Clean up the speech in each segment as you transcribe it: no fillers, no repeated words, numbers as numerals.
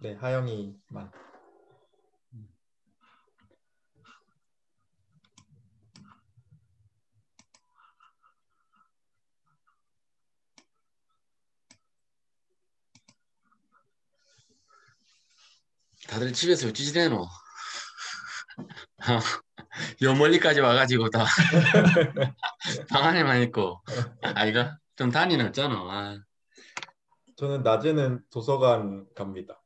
네, 하영이만. 다들 집에서 어찌 지내노? 요 멀리까지 와가지고 다 방 안에만 있고 아이가 좀 다니는 없잖아. 저는 낮에는 도서관 갑니다.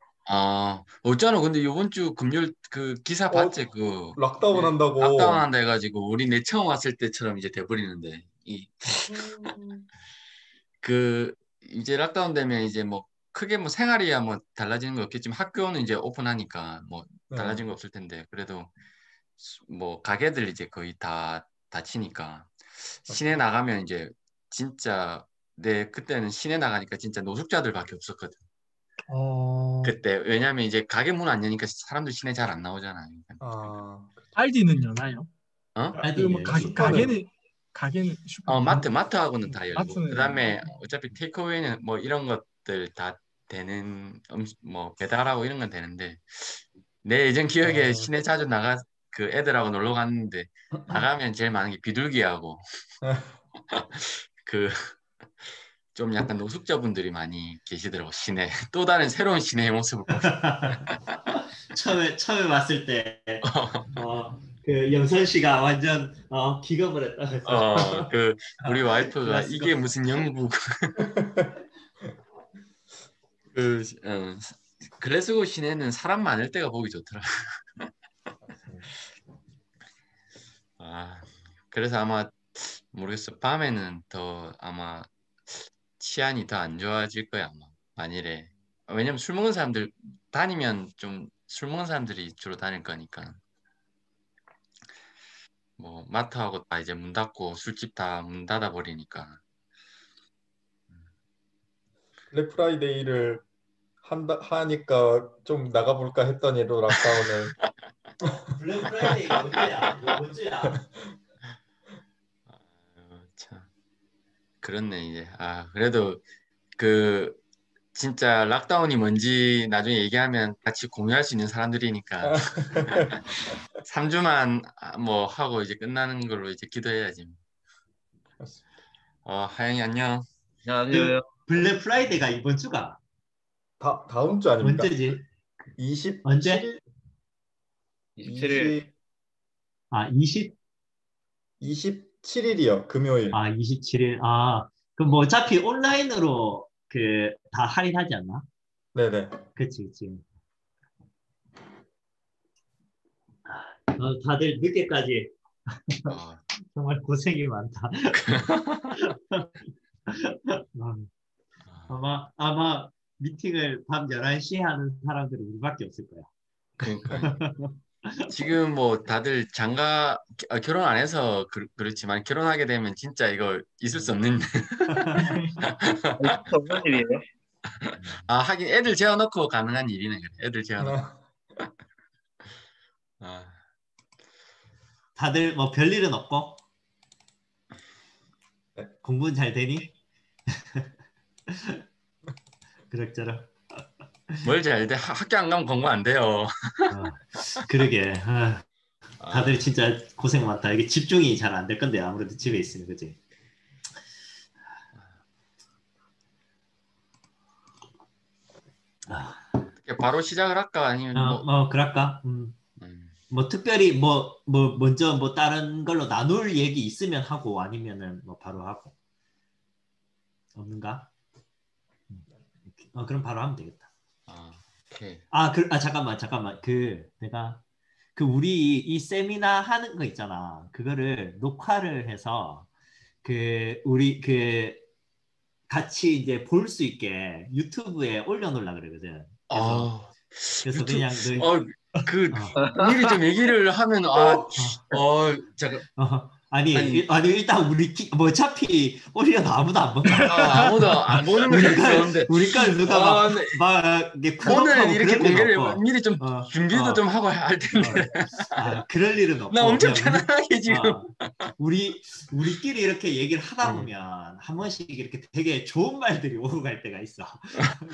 어쩌나 근데 이번 주 금요일 그 기사 봤지? 그 락다운 락다운 한다고. 한다 해가지고 우리 내 처음 왔을 때처럼 이제 돼버리는데 음, 그 이제 락다운 되면 이제 뭐 크게 뭐 생활이야 뭐 달라지는 거 없겠지만 학교는 이제 오픈하니까 뭐 네. 달라진 거 없을 텐데 그래도 뭐 가게들 이제 거의 다 닫히니까 시내 맞습니다. 나가면 이제 진짜 내 그때는 시내 나가니까 진짜 노숙자들밖에 없었거든. 어, 그때 왜냐면 이제 가게 문 안 여니까 사람들 시내 잘 안 나오잖아. 아, 알디는 여나요? 어? 그 뭐 알디는 슈퍼는 가게는 슈퍼는 마트하고는 다 열고 마트는 그다음에 어차피 테이크어웨이는 뭐 이런 것들 다 되는 음식 뭐 배달하고 이런 건 되는데 내 예전 기억에 어, 시내 자주 나가 그 애들하고 놀러 갔는데 나가면 제일 많은 게 비둘기하고 그 좀 약간 노숙자분들이 많이 계시더라고 시내 또 다른 새로운 시내의 모습을 보고 처음에 왔을 때 그 영선 씨가 완전 기겁을 했다 해서 그 우리 와이프가 그래가지고 이게 무슨 영국 그 글래스고 시내는 사람 많을 때가 보기 좋더라. 맞습니다. 그래서 아마 모르겠어. 밤에는 더 아마 치안이 더 안 좋아질 거야 아마 만일에 왜냐면 술 먹은 사람들 다니면 좀 술 먹은 사람들이 주로 다닐 거니까 뭐 마트하고 다 이제 문 닫고 술집 다 문 닫아 버리니까 블랙 프라이데이를 하니까 좀 나가볼까 했더니 또 락다운을. 블랙 프라이데이가 언제야? 이번 주야? 참 그렇네 이제 그래도 그 진짜 락다운이 뭔지 나중에 얘기하면 같이 공유할 수 있는 사람들이니까 3주만 뭐 하고 이제 끝나는 걸로 이제 기도해야지. 맞습니다. 하영이 안녕. 그 안녕하세요. 블랙 프라이데이가 이번 주가 다음 주 아닙니까? 언제지? 27일, 27일 20? 27일이요. 금요일. 27일. 그럼 뭐 어차피 온라인으로 그 다 할인하지 않나? 네네. 그치. 다들 늦게까지 어, 정말 고생이 많다. 아마 미팅을 밤 11시에 하는 사람들은 우리밖에 없을 거야. 그러니까 지금 뭐 다들 장가 결혼 안 해서 그렇지만 결혼하게 되면 진짜 이거 있을 수 없는 없는 일이에요. 하긴 애들 재워놓고 가능한 일이네 그래. 애들 재워놓고 다들 뭐 별일은 없고 네. 공부는 잘 되니? 그럭저럭. 뭘 잘 돼? 학교 안 가면 공부 안 돼요. 그러게. 다들 진짜 고생 많다. 이게 집중이 잘 안 될 건데 아무래도 집에 있으면 그지? 바로 시작을 할까 아니면 뭐 그럴까? 뭐 특별히 먼저 뭐 다른 걸로 나눌 얘기 있으면 하고 아니면은 뭐 바로 하고 없는가? 그럼 바로 하면 되겠다. 오케이. 잠깐만. 내가 우리 이 세미나 하는 거 있잖아. 그거를 녹화를 해서 우리 같이 이제 볼 수 있게 유튜브에 올려놓으려 그러거든. 그래서 그냥 미리 좀 얘기를 하면 잠깐 아니 일단 뭐 어차피 올려도 아무도 안 본다. 아무도 안 보는 건 있었는데 우리 걸 누가 막 오늘 이렇게 공개를 미리 좀 준비도 좀 하고 할 텐데. 그럴 일은 없고. 나 엄청 편안하게 지금. 우리끼리 이렇게 얘기를 하다 보면 한 번씩 이렇게 되게 좋은 말들이 오고 갈 때가 있어.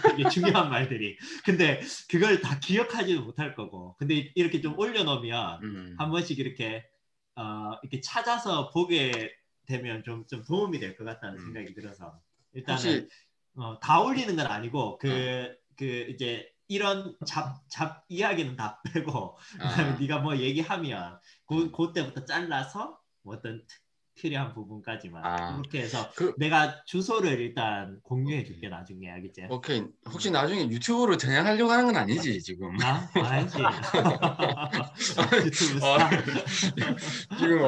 되게 중요한 말들이. 근데 그걸 다 기억하지도 못할 거고. 근데 이렇게 좀 올려놓으면 한 번씩 이렇게 찾아서 보게 되면 좀 도움이 될 것 같다는 생각이 들어서 일단은 다 올리는 건 아니고 이제 이런 잡 이야기는 다 빼고 그다음에 네가 뭐 얘기하면 그때부터 잘라서 뭐 어떤 필요한 부분까지만 그렇게 해서 내가 주소를 일단 공유해 줄게 나중에. 알겠지? 오케이. 혹시 나중에 유튜브로 전향하려고 하는 건 아니지 지금? 아니지. 유튜브 스타. 지금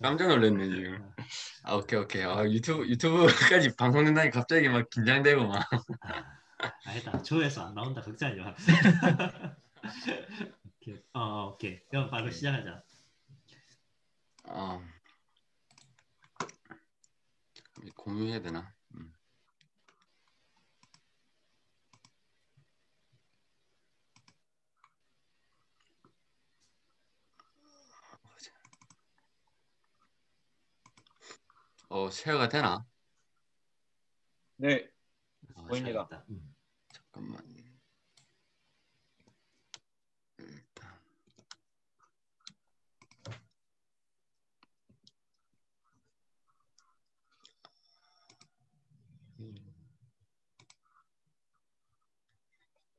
깜짝 놀랐네 지금. 오케이. 유튜브까지 방송된다니 갑자기 막 긴장되고 막. 아니다. 조회수 안 나온다. 걱정하지 마. 오케이. 그럼 바로 시작하자. 공유해야 되나? 쉐어가 되나? 네, 보입니다. 잠깐만. 일단.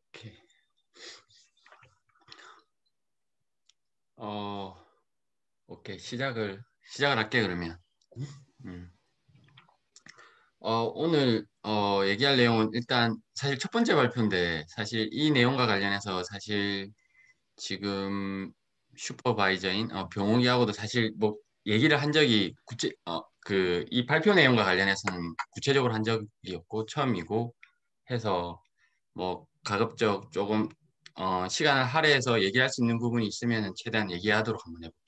오케이. 오케이. 시작을 할게 그러면. 오늘 얘기할 내용은 일단 사실 첫 번째 발표인데 사실 이 내용과 관련해서 사실 지금 슈퍼바이저인 병욱이하고도 사실 뭐 얘기를 한 적이 이 발표 내용과 관련해서는 구체적으로 한 적이 없고 처음이고 해서 뭐 가급적 조금 시간을 할애해서 얘기할 수 있는 부분이 있으면 최대한 얘기하도록 한번 해볼게요.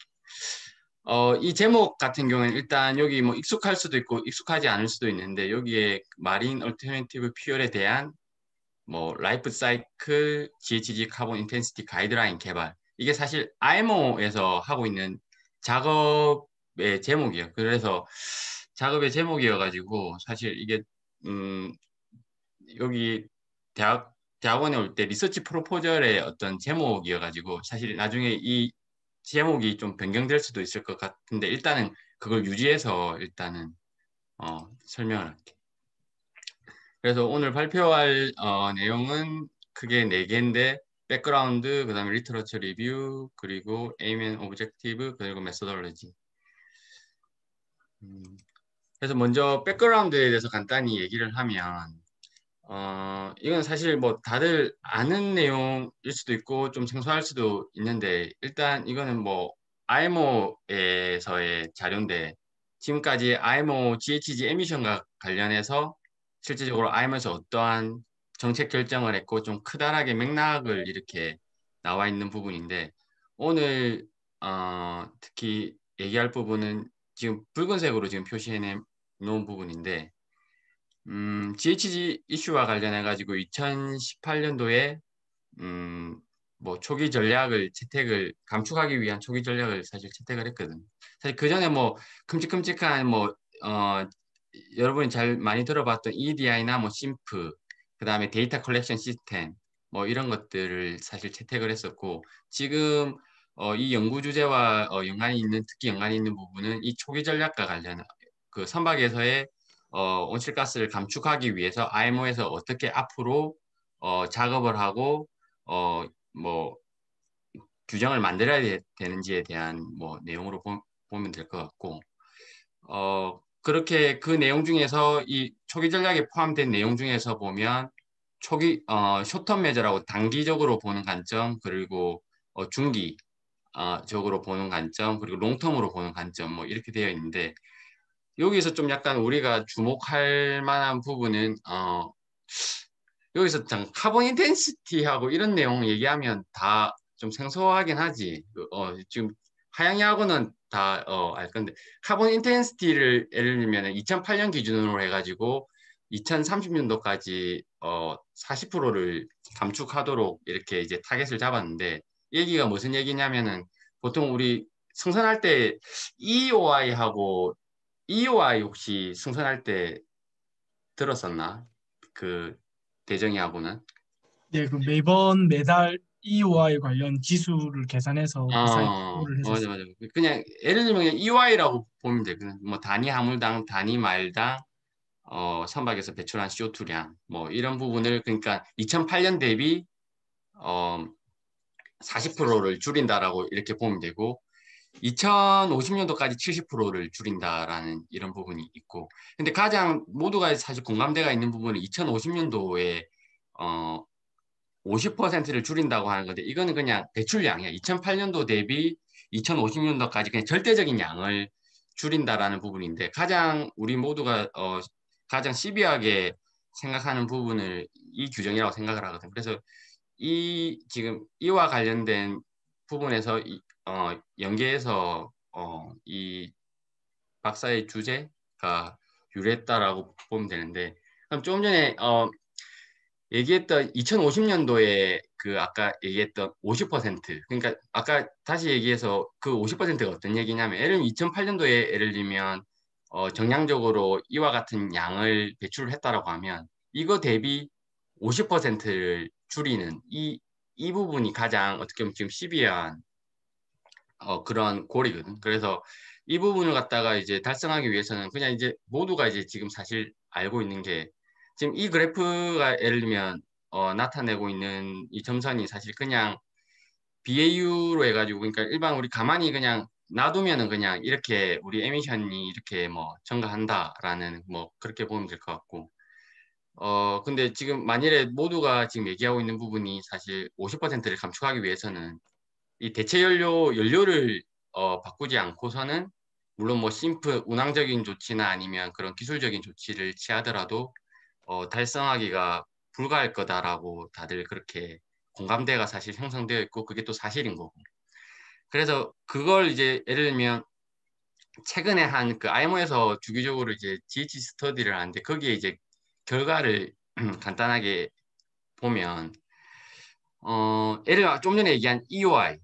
이 제목 같은 경우에는 일단 여기 뭐 익숙할 수도 있고 익숙하지 않을 수도 있는데 여기에 마린 얼터너티브 퓨얼에 대한 뭐 라이프 사이클 GHG 카본 인텐시티 가이드라인 개발, 이게 사실 IMO에서 하고 있는 작업의 제목이에요. 그래서 작업의 제목이어가지고 사실 이게 여기 대학원에 올 때 리서치 프로포절의 어떤 제목이어가지고 사실 나중에 이 제목이 좀 변경될 수도 있을 것 같은데 일단은 그걸 유지해서 일단은 설명을 할게. 그래서 오늘 발표할 내용은 크게 4개인데 백그라운드, 그 다음에 리터러처 리뷰, 그리고 에임 앤 오브젝티브, 그리고 메소돌로지. 그래서 먼저 백그라운드에 대해서 간단히 얘기를 하면 이건 사실 뭐 다들 아는 내용일 수도 있고 좀 생소할 수도 있는데 일단 이거는 뭐 IMO에서의 자료인데 지금까지 IMO GHG 에미션과 관련해서 실질적으로 IMO에서 어떠한 정책 결정을 했고 좀 크다랗게 맥락을 이렇게 나와 있는 부분인데 오늘 특히 얘기할 부분은 지금 붉은색으로 지금 표시해 놓은 부분인데 GHG 이슈와 관련해 가지고 2018년도에 뭐 초기 전략을 감축하기 위한 초기 전략을 사실 채택을 했거든. 사실 그 전에 뭐 큼직큼직한 뭐 여러분이 잘 많이 들어봤던 EDI나 뭐 심프, 그 다음에 데이터 컬렉션 시스템 뭐 이런 것들을 사실 채택을 했었고 지금 이 연구 주제와 특히 연관이 있는 부분은 이 초기 전략과 관련 그 선박에서의 온실가스를 감축하기 위해서 IMO에서 어떻게 앞으로 작업을 하고 뭐 규정을 만들어야 되는지에 대한 뭐 내용으로 보면 될 것 같고 그렇게 그 내용 중에서 이 초기 전략에 포함된 내용 중에서 보면 쇼텀 메저라고 단기적으로 보는 관점, 그리고 중기 적으로 보는 관점, 그리고 롱텀으로 보는 관점 뭐 이렇게 되어 있는데 여기서 좀 약간 우리가 주목할 만한 부분은 여기서 카본 인텐시티하고 이런 내용 얘기하면 다 좀 생소하긴 하지. 지금 하양이하고는 다 알 건데 카본 인텐시티를 예를 들면 2008년 기준으로 해가지고 2030년도까지 40%를 감축하도록 이렇게 이제 타겟을 잡았는데 얘기가 무슨 얘기냐면은 보통 우리 승선할 때 EOI하고 EOI 혹시 승선할 때 들었었나? 그 대정이하고는? 네, 그 매달 EOI 관련 지수를 계산해서 그 사이에 비교를 맞아, 했었어요. 맞아. 그냥 예를 들면 그냥 EY라고 보면 돼. 그냥 뭐 단위 화물당, 단위 마일당, 선박에서 배출한 CO2량, 뭐 이런 부분을 그러니까 2008년 대비 40%를 줄인다라고 이렇게 보면 되고 2050년도까지 70%를 줄인다라는 이런 부분이 있고 근데 가장 모두가 사실 공감대가 있는 부분은 2050년도에 50%를 줄인다고 하는 건데 이거는 그냥 배출량이야. 2008년도 대비 2050년도까지 그냥 절대적인 양을 줄인다라는 부분인데 가장 우리 모두가 가장 시비하게 생각하는 부분을 이 규정이라고 생각을 하거든. 그래서 이 지금 이와 관련된 부분에서 연계해서 이 박사의 주제가 유래했다라고 보면 되는데 그럼 조금 전에 얘기했던 2050년도에 그 아까 얘기했던 50% 그러니까 아까 다시 얘기해서 그 50%가 어떤 얘기냐면 예를 들면 2008년도에 예를 들면 정량적으로 이와 같은 양을 배출을 했다라고 하면 이거 대비 50%를 줄이는 이 부분이 가장 어떻게 보면 지금 시비한 그런 골이거든. 그래서 이 부분을 갖다가 이제 달성하기 위해서는 그냥 이제 모두가 이제 지금 사실 알고 있는 게 지금 이 그래프가 예를 들면 나타내고 있는 이 점선이 사실 그냥 BAU로 해가지고 그러니까 일반 우리 가만히 그냥 놔두면은 그냥 이렇게 우리 에미션이 이렇게 뭐 증가한다라는 뭐 그렇게 보면 될 것 같고 근데 지금 만일에 모두가 지금 얘기하고 있는 부분이 사실 50%를 감축하기 위해서는 이 대체 연료를 바꾸지 않고서는 물론 뭐 심플 운항적인 조치나 아니면 그런 기술적인 조치를 취하더라도 달성하기가 불가할 거다라고 다들 그렇게 공감대가 사실 형성되어 있고 그게 또 사실인 거고. 그래서 그걸 이제 예를 들면 최근에 한 그 IMO에서 주기적으로 이제 GH 스터디를 하는데 거기에 이제 결과를 간단하게 보면 예를 들어 좀 전에 얘기한 EOI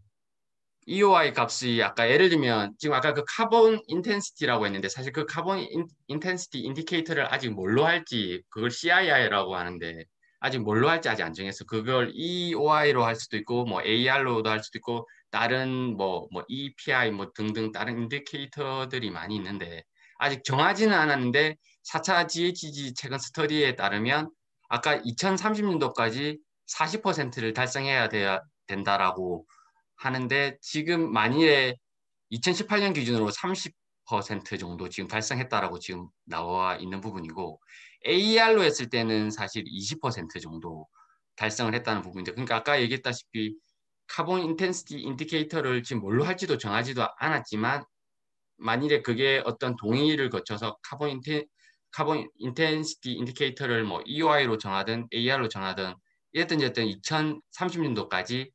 값이 아까 예를 들면 지금 아까 그 카본 인텐시티라고 했는데 사실 그 카본 인텐시티 인디케이터를 아직 뭘로 할지 그걸 CII라고 하는데 아직 뭘로 할지 아직 안 정했어. 그걸 EOI로 할 수도 있고 뭐 AR로도 할 수도 있고 다른 뭐 EPI 뭐 등등 다른 인디케이터들이 많이 있는데 아직 정하지는 않았는데 4차 GHG 최근 스터디에 따르면 아까 2030년도까지 40%를 달성해야 된다라고 하는데 지금 만일에 2018년 기준으로 30% 정도 지금 달성했다라고 지금 나와 있는 부분이고 AER로 했을 때는 사실 20% 정도 달성을 했다는 부분인데 그러니까 아까 얘기했다시피 카본 인텐시티 인디케이터를 지금 뭘로 할지도 정하지도 않았지만 만일에 그게 어떤 동의를 거쳐서 카본 인텐시티 인디케이터를 뭐 EOI로 정하든 AER로 정하든 이랬든 어쨌든 2030년도까지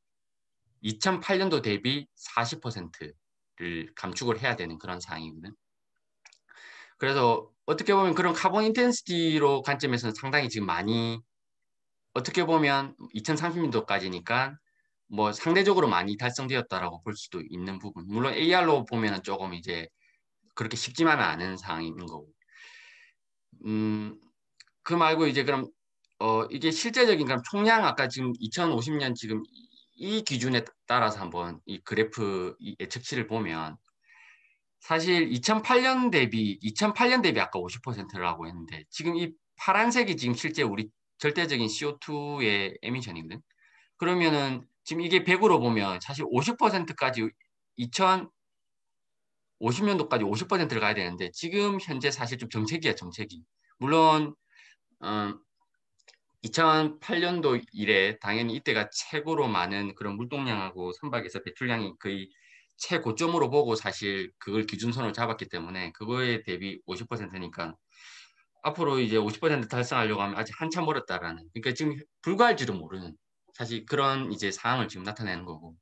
2008년도 대비 40%를 감축을 해야 되는 그런 상황이거든. 그래서 어떻게 보면 그런 카본 인텐시티로 관점에서는 상당히 지금 많이 어떻게 보면 2030년도까지니까 뭐 상대적으로 많이 달성되었다라고 볼 수도 있는 부분. 물론 AR로 보면은 조금 이제 그렇게 쉽지만은 않은 상황인 거고. 그 말고 이제 그럼 이게 실제적인 그럼 총량 아까 지금 2050년 지금 이 기준에 따라서 한번 이 그래프 이 예측치를 보면 사실 2008년 대비 아까 50%라고 했는데 지금 이 파란색이 지금 실제 우리 절대적인 CO2의 에미션이거든. 그러면은 지금 이게 100으로 보면 사실 50%까지 2050년도까지 50%를 가야 되는데 지금 현재 사실 좀 정체기야 정체기. 물론 2008년도 이래 당연히 이때가 최고로 많은 그런 물동량하고 선박에서 배출량이 거의 최고점으로 보고 사실 그걸 기준선으로 잡았기 때문에 그거에 대비 50%니까 앞으로 이제 50% 달성하려고 하면 아직 한참 멀었다라는 그러니까 지금 불가할지도 모르는 사실 그런 이제 상황을 지금 나타내는 거고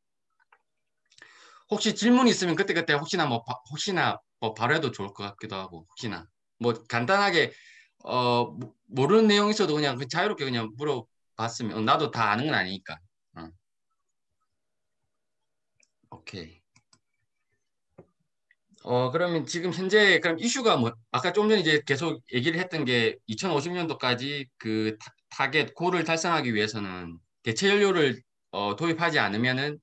혹시 질문 있으면 그때그때 혹시나 뭐 바로 해도 좋을 것 같기도 하고 혹시나 뭐 간단하게 모르는 내용 있어도 그냥 자유롭게 그냥 물어봤으면 나도 다 아는 건 아니니까. 오케이. 그러면 지금 현재 그럼 이슈가 뭐 아까 좀 전에 이제 계속 얘기를 했던 게 2050년도까지 그 타겟 골을 달성하기 위해서는 대체 연료를 도입하지 않으면은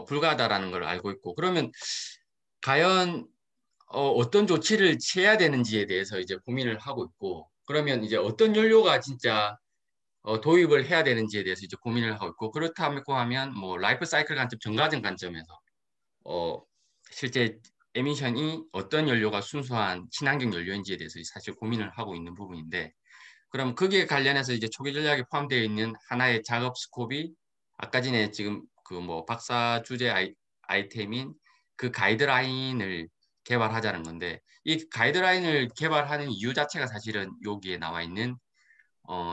불가하다라는 걸 알고 있고 그러면 과연 어떤 조치를 취해야 되는지에 대해서 이제 고민을 하고 있고 그러면 이제 어떤 연료가 진짜 도입을 해야 되는지에 대해서 이제 고민을 하고 있고 그렇다고 하면 뭐 라이프 사이클 관점, 정가적 관점에서 실제 에미션이 어떤 연료가 순수한 친환경 연료인지에 대해서 사실 고민을 하고 있는 부분인데 그럼 거기에 관련해서 이제 초기 전략에 포함되어 있는 하나의 작업 스콥이 아까 전에 지금 그 뭐 박사 주제 아이템인 그 가이드라인을 개발하자는 건데 이 가이드라인을 개발하는 이유 자체가 사실은 여기에 나와 있는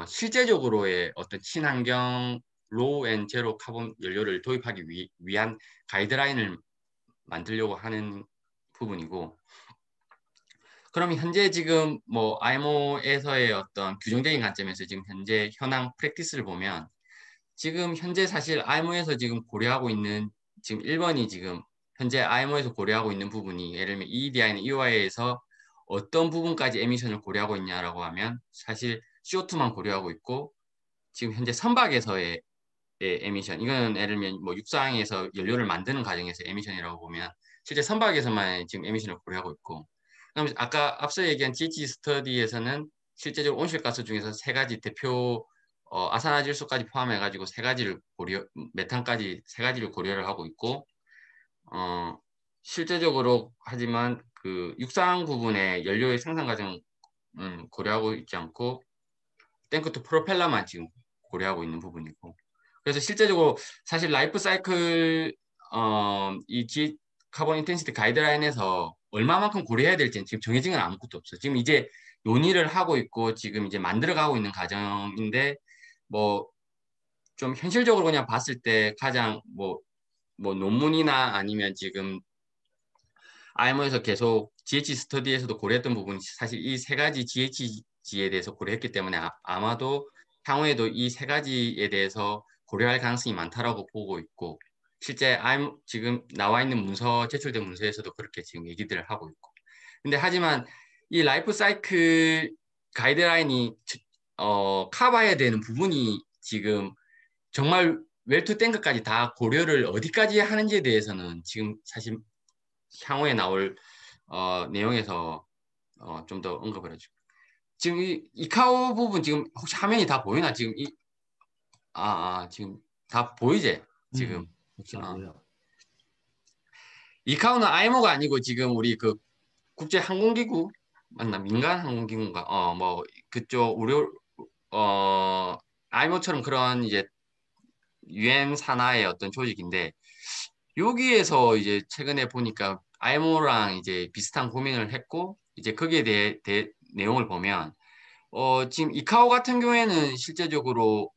실제적으로의 어떤 친환경 로우 앤 제로 카본 연료를 도입하기 위한 가이드라인을 만들려고 하는 부분이고 그럼 현재 지금 뭐 IMO에서의 어떤 규정적인 관점에서 지금 현재 현황 프랙티스를 보면 지금 현재 사실 IMO에서 지금 고려하고 있는 지금 1번이 지금 현재 IMO에서 고려하고 있는 부분이 예를 들면 EEDI나 EOI에서 어떤 부분까지 에미션을 고려하고 있냐라고 하면 사실 CO2만 고려하고 있고 지금 현재 선박에서의 에미션 이거는 예를 들면 뭐 육상에서 연료를 만드는 과정에서 에미션이라고 보면 실제 선박에서만 지금 에미션을 고려하고 있고 그다음에 아까 앞서 얘기한 GHG 스터디에서는 실제적으로 온실가스 중에서 세 가지 대표 아산화질소까지 포함해가지고 세 가지를 메탄까지 세 가지를 고려를 하고 있고 실제적으로 하지만 그 육상 부분의 연료의 생산 과정 고려하고 있지 않고 탱크 투 프로펠러만 지금 고려하고 있는 부분이고 그래서 실제적으로 사실 라이프 사이클 이 카본 인텐시티 가이드라인에서 얼마만큼 고려해야 될지는 지금 정해진 건 아무것도 없어요. 지금 이제 논의를 하고 있고 지금 이제 만들어가고 있는 과정인데 뭐 좀 현실적으로 그냥 봤을 때 가장 뭐 논문이나 아니면 지금 IMO에서 계속 GHG 스터디에서도 고려했던 부분이 사실 이 세 가지 GHG에 대해서 고려했기 때문에 아마도 향후에도 이 세 가지에 대해서 고려할 가능성이 많다라고 보고 있고 실제 지금 나와 있는 문서 제출된 문서에서도 그렇게 지금 얘기들을 하고 있고 근데 하지만 이 라이프 사이클 가이드라인이 커버해야 되는 부분이 지금 정말 웰투 탱크까지 다 고려를 어디까지 하는지에 대해서는 지금 사실 향후에 나올 내용에서 좀 더 언급을 해줘. 지금 이 카오 부분 지금 혹시 화면이 다 보이나? 지금 지금 다 보이지? 지금 혹시 이카오는 IMO가 아니고 지금 우리 그 국제 항공기구 맞나? 민간 항공기구인가? 뭐 그쪽 우리 IMO처럼 그런 이제 유엔 산하의 어떤 조직인데 여기에서 이제 최근에 보니까 IMO랑 이제 비슷한 고민을 했고 이제 거기에 대해 내용을 보면 지금 이카오 같은 경우에는 실제적으로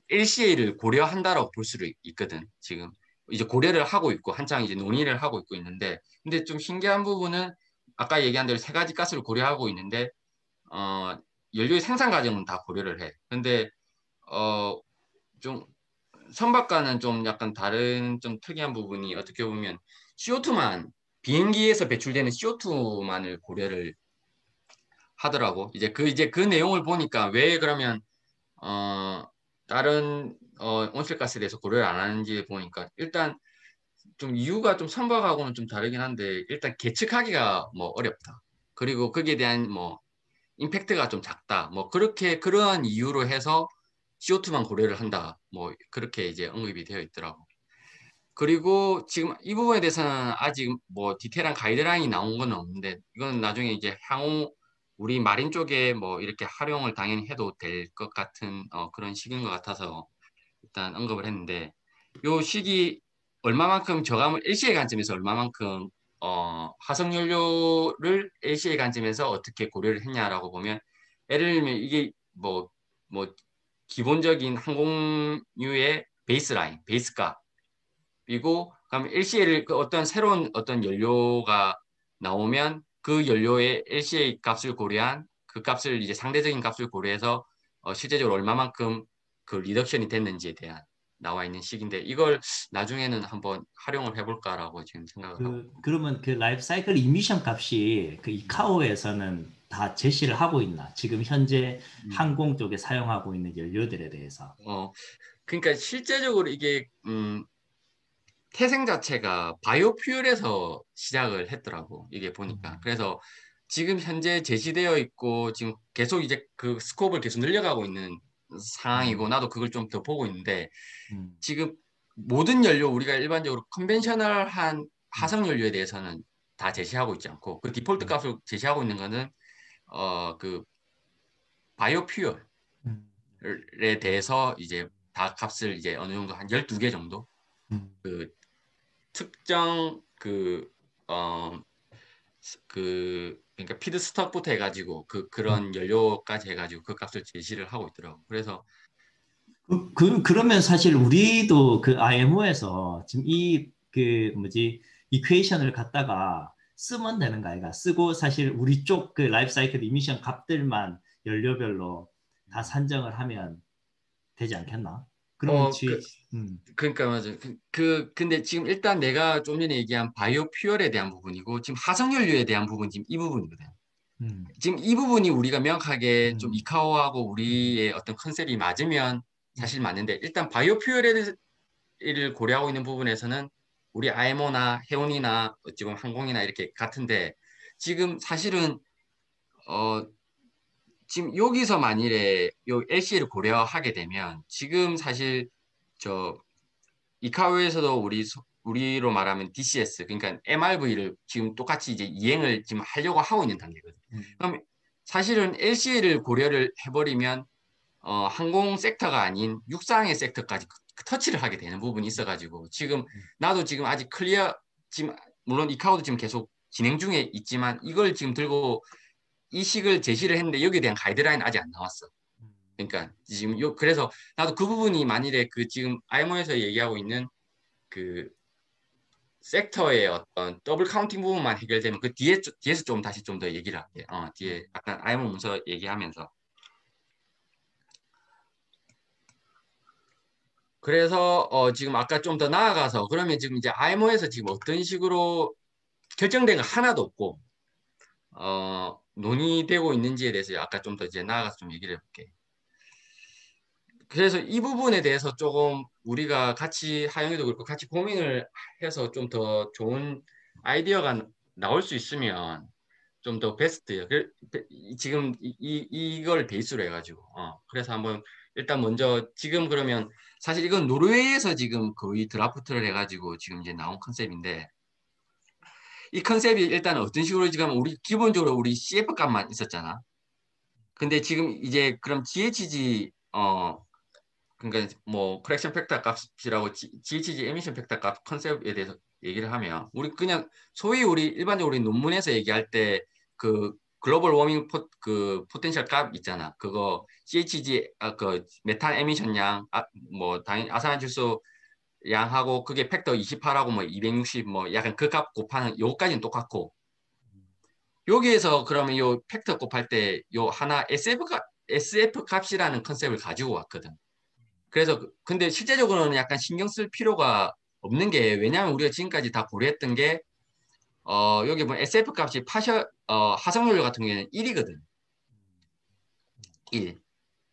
LCA를 고려한다라고 볼 수 있거든. 지금 이제 고려를 하고 있고 한창 이제 논의를 하고 있는데 근데 좀 신기한 부분은 아까 얘기한 대로 세 가지 가스를 고려하고 있는데 연료의 생산 과정은 다 고려를 해. 근데 좀 선박과는 좀 약간 다른 좀 특이한 부분이 어떻게 보면 CO2만 비행기에서 배출되는 CO2만을 고려를 하더라고. 이제 그 내용을 보니까 왜 그러면 다른 온실가스에 대해서 고려를 안 하는지 보니까 일단 좀 이유가 좀 선박하고는 좀 다르긴 한데 일단 계측하기가 뭐 어렵다. 그리고 거기에 대한 뭐 임팩트가 좀 작다. 뭐 그러한 이유로 해서 CO2만 고려를 한다. 뭐 그렇게 이제 언급이 되어 있더라고. 그리고 지금 이 부분에 대해서는 아직 뭐 디테일한 가이드라인이 나온 건 없는데 이건 나중에 이제 향후 우리 마린 쪽에 뭐 이렇게 활용을 당연히 해도 될 것 같은 그런 시기인 것 같아서 일단 언급을 했는데 요 시기 얼마만큼 저감을 LCA 관점에서 얼마만큼 화석연료를 LCA 관점에서 어떻게 고려를 했냐라고 보면 예를 들면 이게 뭐 기본적인 항공유의 베이스라인, 베이스값 그리고 그럼 LCA를 어떤 새로운 어떤 연료가 나오면 그 연료의 LCA 값을 고려한 그 값을 이제 상대적인 값을 고려해서 실제적으로 얼마만큼 그 리덕션이 됐는지에 대한 나와 있는 식인데 이걸 나중에는 한번 활용을 해볼까라고 지금 생각을 하고. 그러면 그 라이프 사이클 이미션 값이 그 이카오에서는 다 제시를 하고 있나? 지금 현재 항공 쪽에 사용하고 있는 연료들에 대해서. 그러니까 실제적으로 이게 태생 자체가 바이오퓨얼에서 시작을 했더라고. 이게 보니까. 그래서 지금 현재 제시되어 있고 지금 계속 이제 그 스코프를 계속 늘려가고 있는 상황이고 나도 그걸 좀 더 보고 있는데 지금 모든 연료 우리가 일반적으로 컨벤셔널한 화석 연료에 대해서는 다 제시하고 있지 않고 그 디폴트 값을 제시하고 있는 거는 그 바이오퓨얼에 대해서 이제 다 값을 이제 어느 정도 한 12개 정도 그 특정 그러니까 피드스톡부터 해가지고 그런 연료까지 해가지고 그 값을 제시를 하고 있더라고. 그래서 그러면 사실 우리도 그 IMO에서 지금 그 뭐지 이퀘이션을 갖다가 쓰면 되는 거 아이가? 쓰고 사실 우리 쪽 그 라이프 사이클 이미션 값들만 연료별로 다 산정을 하면 되지 않겠나? 그러면 그러니까 맞아. 근데 지금 일단 내가 좀 전에 얘기한 바이오퓨얼에 대한 부분이고 지금 화석연료에 대한 부분 지금 이 부분이거든. 지금 이 부분이 우리가 명확하게 좀 이카오하고 우리의 어떤 컨셉이 맞으면 사실 맞는데 일단 바이오퓨얼을 고려하고 있는 부분에서는 우리 IMO나 해운이나 지금 항공이나 이렇게 같은데 지금 사실은 지금 여기서 만일에 요 LCA를 고려하게 되면 지금 사실 저 이카오에서도 우리로 말하면 DCS 그러니까 MRV를 지금 똑같이 이제 이행을 지금 하려고 하고 있는 단계거든요. 그럼 사실은 LCA를 고려를 해버리면 항공 섹터가 아닌 육상의 섹터까지 터치를 하게 되는 부분이 있어가지고 지금 나도 지금 아직 지금 물론 이카오도 지금 계속 진행 중에 있지만 이걸 지금 들고 이 식을 제시를 했는데 여기에 대한 가이드라인 아직 안 나왔어. 그러니까 지금 그래서 나도 그 부분이 만일에 그 지금 IMO에서 얘기하고 있는 그 섹터의 어떤 더블 카운팅 부분만 해결되면 그 뒤에서 좀 다시 좀 더 얘기를 할게. 뒤에 약간 IMO 문서 얘기하면서. 그래서 지금 아까 좀 더 나아가서 그러면 지금 이제 IMO에서 지금 어떤 식으로 결정된 거 하나도 없고 논의되고 있는지에 대해서 아까 좀 더 이제 나아가서 좀 얘기를 해볼게. 그래서 이 부분에 대해서 조금 우리가 같이 하영이도 그렇고 같이 고민을 해서 좀 더 좋은 아이디어가 나올 수 있으면 좀 더 베스트예요. 지금 이걸 베이스로 해가지고 그래서 한번 일단 먼저 지금 그러면 사실 이건 노르웨이에서 지금 거의 드라프트를 해가지고 지금 이제 나온 컨셉인데 이 컨셉이 일단 어떤 식으로 지금 우리 기본적으로 우리 CF 값만 있었잖아. 근데 지금 이제 그럼 GHG 그러니까 뭐 크랙션 팩터 값이라고 GHG 에미션 팩터 값 컨셉에 대해서 얘기를 하면 우리 그냥 소위 우리 일반적으로 우리 논문에서 얘기할 때 그 글로벌 워밍 포텐셜 값 있잖아. 그거 GHG 그 메탄 에미션 양 뭐 당연히 아산화질소 양하고 그게 팩터 28하고 뭐 260 뭐 약간 그 값 곱하는 요까지는 똑같고 여기에서 그러면 요 팩터 곱할 때 요 하나 SF 값이라는 컨셉을 가지고 왔거든. 그래서 근데 실제적으로는 약간 신경 쓸 필요가 없는 게 왜냐하면 우리가 지금까지 다 고려했던 게 여기 보면 SF 값이 화석연료 같은 경우에는 1이거든. 1.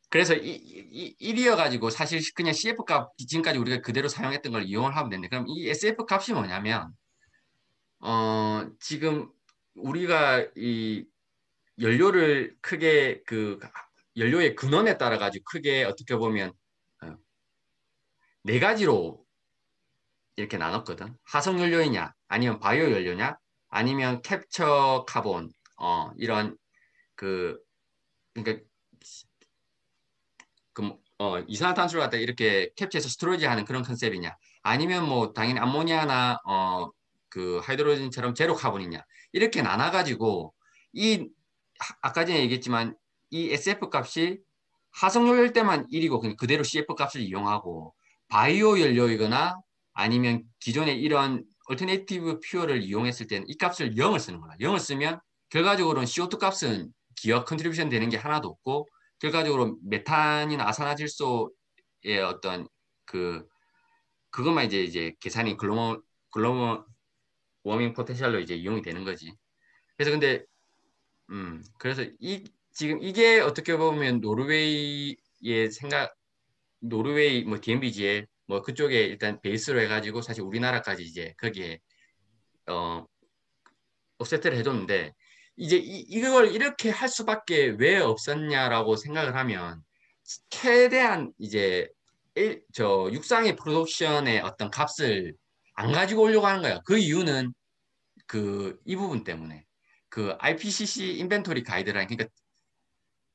그래서 1이어가지고 사실 그냥 CF 값 지금까지 우리가 그대로 사용했던 걸 이용을 하면 되는데 그럼 이 SF 값이 뭐냐면 지금 우리가 이 연료를 크게 그 연료의 근원에 따라 가지고 크게 어떻게 보면 네 가지로 이렇게 나눴거든. 화석 연료이냐, 아니면 바이오 연료냐, 아니면 캡처 카본, 이런 그러니까 이산화탄소를 갖다 이렇게 캡처해서 스토리지하는 그런 컨셉이냐, 아니면 뭐 당연히 암모니아나 그 하이드로젠처럼 제로 카본이냐 이렇게 나눠가지고 아까 전에 얘기했지만 이 SF 값이 화석 연료일 때만 1이고 그냥 그대로 CF 값을 이용하고 바이오 연료이거나 아니면 기존에 이런 얼터네이티브 퓨어를 이용했을 때는 이 값을 0을 쓰는 거야. 0을 쓰면 결과적으로는 CO2 값은 기업 컨트리뷰션 되는 게 하나도 없고 결과적으로 메탄이나 아산화질소의 어떤 그것만 이제 계산이 글로벌 워밍 포텐셜로 이제 이용이 되는 거지. 그래서 근데 그래서 지금 이게 어떻게 보면 노르웨이 뭐 DMBG에 뭐 그쪽에 일단 베이스로 해가지고 사실 우리나라까지 이제 거기에 옵세트를 해줬는데 이제 이걸 이렇게 할 수밖에 왜 없었냐라고 생각을 하면 최대한 이제 육상의 프로덕션의 어떤 값을 안 가지고 오려고 하는 거야. 그 이유는 이 부분 때문에 그 IPCC 인벤토리 가이드라인 그러니까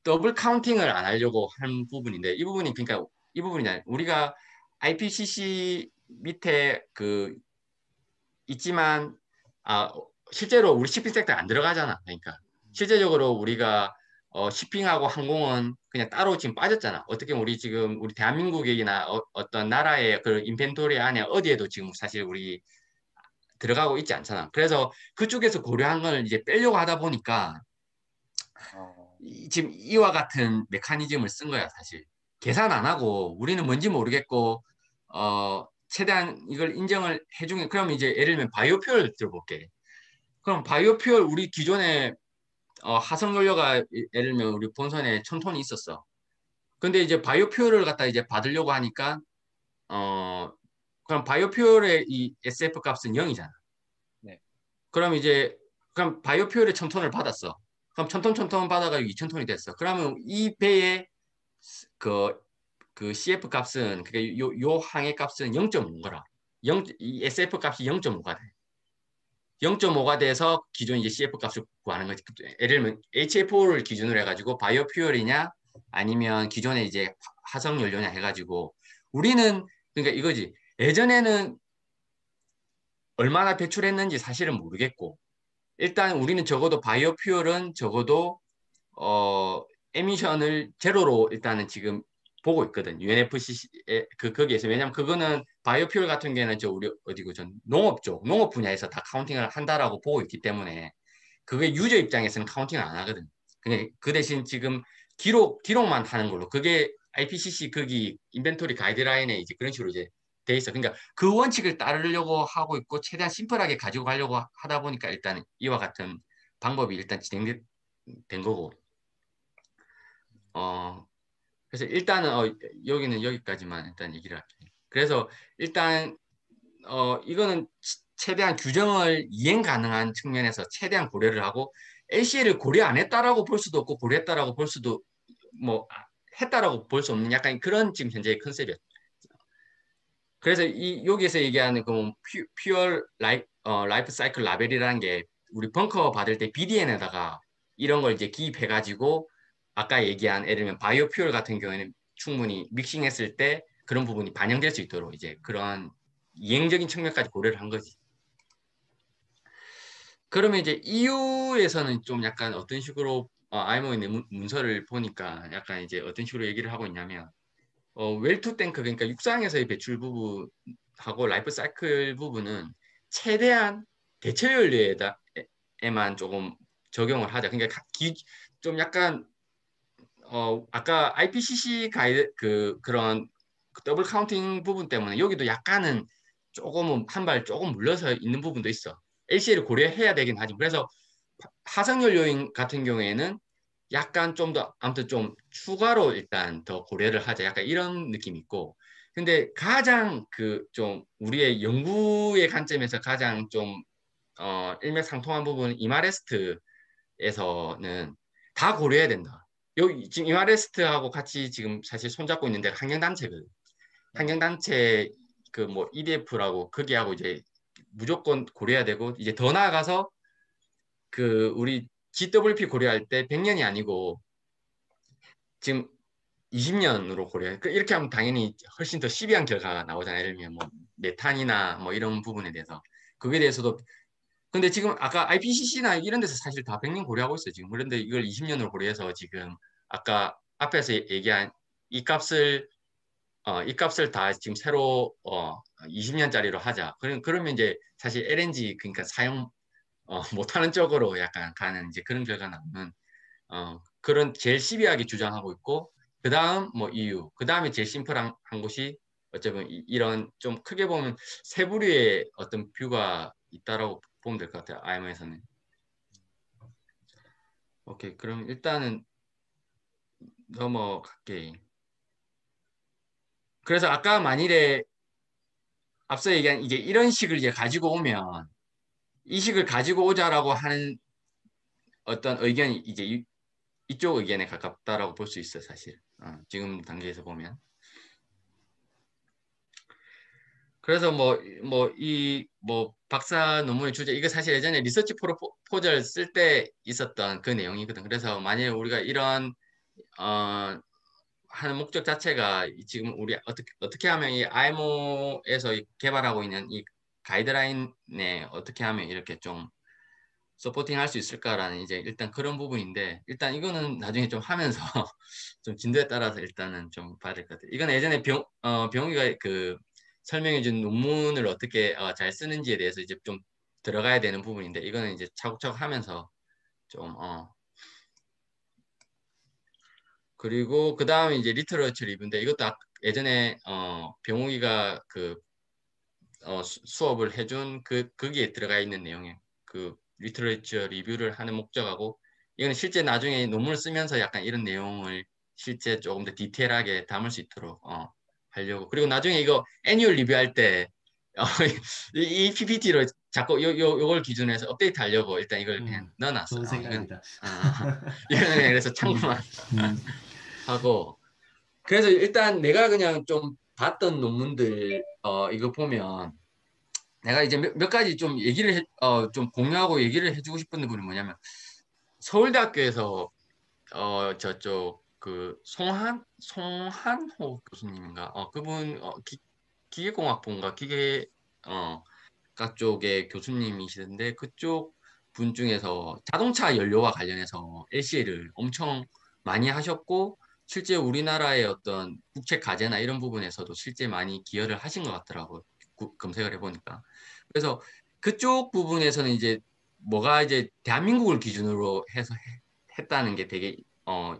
더블 카운팅을 안 하려고 한 부분인데 이 부분이 그러니까 이 부분이냐 우리가 IPCC 밑에 있지만 실제로 우리 shipping 섹터에 안 들어가잖아. 그러니까 실제적으로 우리가 shipping하고 항공은 그냥 따로 지금 빠졌잖아. 어떻게 우리 지금 우리 대한민국이나 어떤 나라의 그 인벤토리 안에 어디에도 지금 사실 우리 들어가고 있지 않잖아. 그래서 그쪽에서 고려한 걸 이제 빼려고 하다 보니까 지금 이와 같은 메커니즘을 쓴 거야, 사실. 계산 안 하고 우리는 뭔지 모르겠고 최대한 이걸 인정을 해주면 그럼 이제 예를 들면 바이오퓨얼 들어볼게. 그럼 바이오퓨얼 우리 기존에 화석연료가 예를 들면 우리 본선에 1000톤이 있었어. 근데 이제 바이오퓨얼을 갖다 이제 받으려고 하니까 그럼 바이오퓨얼의 이 SF 값은 0이잖아. 네. 그럼 바이오퓨얼의 1000톤을 받았어. 그럼 1000톤 받아가지고 2000톤이 됐어. 그러면 이 배의 그 CF 값은 그러니까 요 항해 값은 0.5인 거라. 이 SF 값이 0.5가 돼. 0.5가 돼서 기존 이제 CF 값을 구하는 거지. 예를 들면 HFO를 기준으로 해가지고 바이오퓨얼이냐 아니면 기존에 이제 화석연료냐 해가지고 우리는 그러니까 이거지. 예전에는 얼마나 배출했는지 사실은 모르겠고 일단 우리는 적어도 바이오퓨얼은 적어도 에미션을 제로로 일단은 지금 보고 있거든. UNFCC에 거기에서 왜냐면 그거는 바이오퓨얼 같은 경우에는 우리 어디고 전 농업 분야에서 다 카운팅을 한다라고 보고 있기 때문에 그게 유저 입장에서는 카운팅을 안 하거든. 그냥 그 대신 지금 기록만 하는 걸로 그게 IPCC 거기 인벤토리 가이드라인에 이제 그런 식으로 이제 돼 있어. 그러니까 그 원칙을 따르려고 하고 있고 최대한 심플하게 가지고 가려고 하다 보니까 일단 이와 같은 방법이 일단 진행된 거고. 그래서 일단은 여기는 여기까지만 일단 얘기를 할게. 그래서 일단 이거는 최대한 규정을 이행 가능한 측면에서 최대한 고려를 하고 LCA를 고려 안 했다라고 볼 수도 없고 고려했다라고 볼 수도 뭐 했다라고 볼 수 없는 약간 그런 지금 현재의 컨셉이었죠. 그래서 여기에서 얘기하는 그 퓨얼 라이프 사이클 라벨이라는 게 우리 벙커 받을 때 BDN에다가 이런 걸 이제 기입해가지고 아까 얘기한 예를 들면 바이오퓨얼 같은 경우에는 충분히 믹싱했을 때 그런 부분이 반영될 수 있도록 이제 그런 이행적인 측면까지 고려를 한 거지. 그러면 이제 EU에서는 좀 약간 어떤 식으로 IMO의 문서를 보니까 약간 이제 어떤 식으로 얘기를 하고 있냐면 웰투 탱크 그러니까 육상에서의 배출 부분하고 라이프 사이클 부분은 최대한 대체 연료에만 조금 적용을 하자. 그러니까 좀 약간 아까 IPCC 가이드 그런 더블 카운팅 부분 때문에 여기도 약간은 조금은 한 발 조금 물러서 있는 부분도 있어. LCA를 고려해야 되긴 하지. 그래서 화석연료인 같은 경우에는 약간 좀 더 아무튼 좀 추가로 일단 더 고려를 하자. 약간 이런 느낌이 있고. 근데 가장 좀 우리의 연구의 관점에서 가장 좀 일맥상통한 부분은 이마레스트에서는 다 고려해야 된다. 여기 지금 이마레스트하고 같이 지금 사실 손잡고 있는 데가 환경단체거든. 환경단체 뭐 EDF라고 거기하고 이제 무조건 고려해야 되고 이제 더 나아가서 우리 GWP 고려할 때 100년이 아니고 지금 20년으로 고려해. 이렇게 하면 당연히 훨씬 더 시비한 결과가 나오잖아요. 예를 들면 뭐 메탄이나 뭐 이런 부분에 대해서 그거에 대해서도 근데 지금 아까 IPCC나 이런 데서 사실 다 100년 고려하고 있어요. 지금 그런데 이걸 20년으로 고려해서 지금 아까 앞에서 얘기한 이 값을 이 값을 다 지금 새로 20년짜리로 하자. 그러면 이제 사실 LNG 그러니까 사용 못하는 쪽으로 약간 가는 이제 그런 결과 나오는 그런 제일 시비하게 주장하고 있고 그 다음 뭐 EU 그 다음에 제일 심플한 곳이 어쩌면 이런 좀 크게 보면 세 부류의 어떤 뷰가 있다라고 보면 될 것 같아요. IMO에서는. 오케이 그럼 일단은 넘어갈게. 그래서 아까 만일에 앞서 얘기한 이제 이런 식을 이제 가지고 오면 이 식을 가지고 오자라고 하는 어떤 의견이 이제 이쪽 의견에 가깝다라고 볼 수 있어 사실. 지금 단계에서 보면. 그래서 박사 논문의 주제 이거 사실 예전에 리서치 프로포절 쓸 때 있었던 그 내용이거든. 그래서 만약에 우리가 이런 하는 목적 자체가 지금 우리 어떻게 하면 이 IMO에서 개발하고 있는 이 가이드라인에 어떻게 하면 이렇게 좀 서포팅 할 수 있을까라는 이제 일단 그런 부분인데 일단 이거는 나중에 좀 하면서 좀 진도에 따라서 일단은 좀 봐야 될 것 같아요. 이건 예전에 병우가 그 설명해 준 논문을 어떻게 잘 쓰는지에 대해서 이제 좀 들어가야 되는 부분인데 이거는 이제 차곡차곡 하면서 좀 그리고 그 다음에 이제 리터러처 리뷰인데 이것도 예전에 병욱이가 그 수업을 해준 거기에 들어가 있는 내용이에요. 그 리터러처 리뷰를 하는 목적하고 이거는 실제 나중에 논문을 쓰면서 약간 이런 내용을 실제 조금 더 디테일하게 담을 수 있도록 하려고. 그리고 나중에 이거 애니얼 리뷰할 때 이 PPT로 자꾸 요걸 기준으로 해서 업데이트 하려고 일단 이걸 그냥 넣어놨어. 좋은 생각이다. 이거는 그냥 그래서 참고만 하고. 그래서 일단 내가 그냥 좀 봤던 논문들 이거 보면 내가 이제 몇 가지 좀 얘기를 좀 공유하고 얘기를 해주고 싶은 부분이 뭐냐면 서울대학교에서 저쪽 그 송한호 교수님인가 그분 기계공학부인가 가 쪽의 교수님이시던데 그쪽 분 중에서 자동차 연료와 관련해서 LCA를 엄청 많이 하셨고 실제 우리나라의 어떤 국책 과제나 이런 부분에서도 실제 많이 기여를 하신 것 같더라고요. 검색을 해보니까. 그래서 그쪽 부분에서는 이제 뭐가 이제 대한민국을 기준으로 해서 했다는 게 되게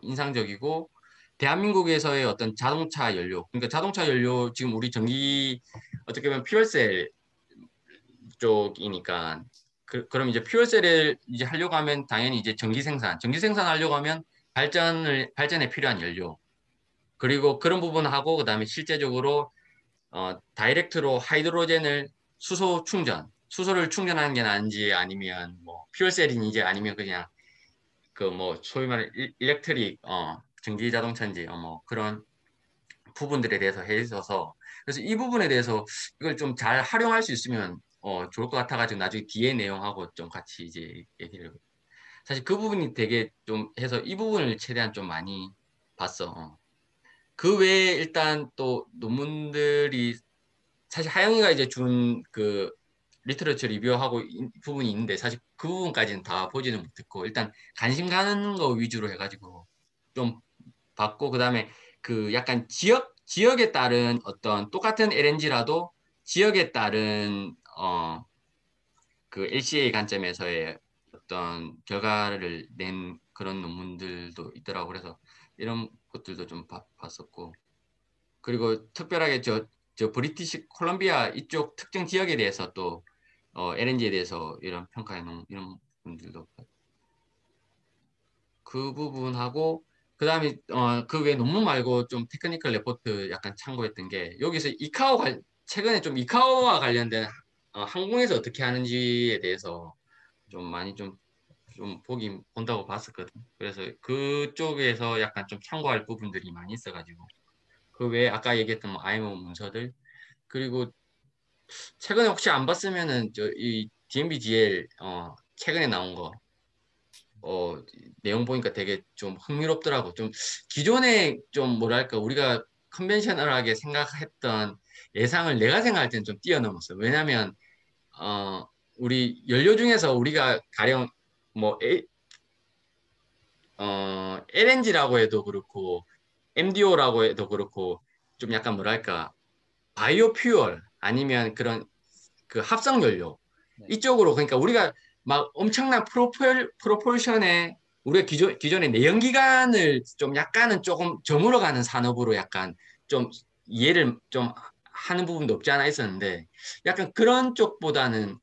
인상적이고 대한민국에서의 어떤 자동차 연료 그러니까 자동차 연료 지금 우리 전기 어떻게 보면 퓨얼셀 쪽이니까 그럼 이제 퓨얼셀을 이제 하려고 하면 당연히 이제 전기 생산하려고 하면 발전에 필요한 연료 그리고 그런 부분하고 그다음에 실제적으로 다이렉트로 하이드로젠을 수소를 충전하는 게 나은지 아니면 뭐 퓨얼셀인지 아니면 그냥 그 뭐 소위 말하는 일렉트릭 전기 자동차인지 뭐 그런 부분들에 대해서 해 있어서 그래서 이 부분에 대해서 이걸 좀 잘 활용할 수 있으면 좋을 것 같아가지고 나중에 뒤에 내용하고 좀 같이 이제 얘기를 사실 그 부분이 되게 좀 해서 이 부분을 최대한 좀 많이 봤어. 그 외에 일단 또 논문들이 사실 하영이가 이제 준 그 리터러처 리뷰하고 부분이 있는데 사실 그 부분까지는 다 보지는 못했고 일단 관심 가는 거 위주로 해가지고 좀 봤고 그다음에 그 약간 지역에 따른 어떤 똑같은 LNG라도 지역에 따른 그 LCA 관점에서의 어떤 결과를 낸 그런 논문들도 있더라고 그래서 이런 것들도 좀 봤었고 그리고 특별하게 저 브리티시 콜롬비아 이쪽 특정 지역에 대해서 또 LNG에 대해서 이런 평가해 놓은 이런 분들도 그 부분하고 그다음에 그 외 논문 말고 좀 테크니컬 레포트 약간 참고했던 게 여기서 최근에 좀 이카오와 관련된 항공에서 어떻게 하는지에 대해서 좀 많이 좀 본다고 봤었거든. 그래서 그쪽에서 약간 좀 참고할 부분들이 많이 있어가지고 그 외에 아까 얘기했던 뭐 IMO 문서들 그리고 최근에 혹시 안 봤으면은 이 DMBGL 최근에 나온 거 내용 보니까 되게 좀 흥미롭더라고. 좀 기존에 좀 뭐랄까 우리가 컨벤셔널하게 생각했던 예상을 내가 생각할 때는 좀 뛰어넘었어. 왜냐면 우리 연료 중에서 우리가 가령 뭐 LNG라고 해도 그렇고 MDO라고 해도 그렇고 좀 약간 뭐랄까 바이오 퓨얼 아니면 그런 그 합성 연료 네. 이쪽으로 그러니까 우리가 막 엄청난 프로포션의 우리가 기존의 내연기관을 좀 약간은 조금 저물어 가는 산업으로 약간 좀 이해를 좀 하는 부분도 없지 않아 있었는데 약간 그런 쪽보다는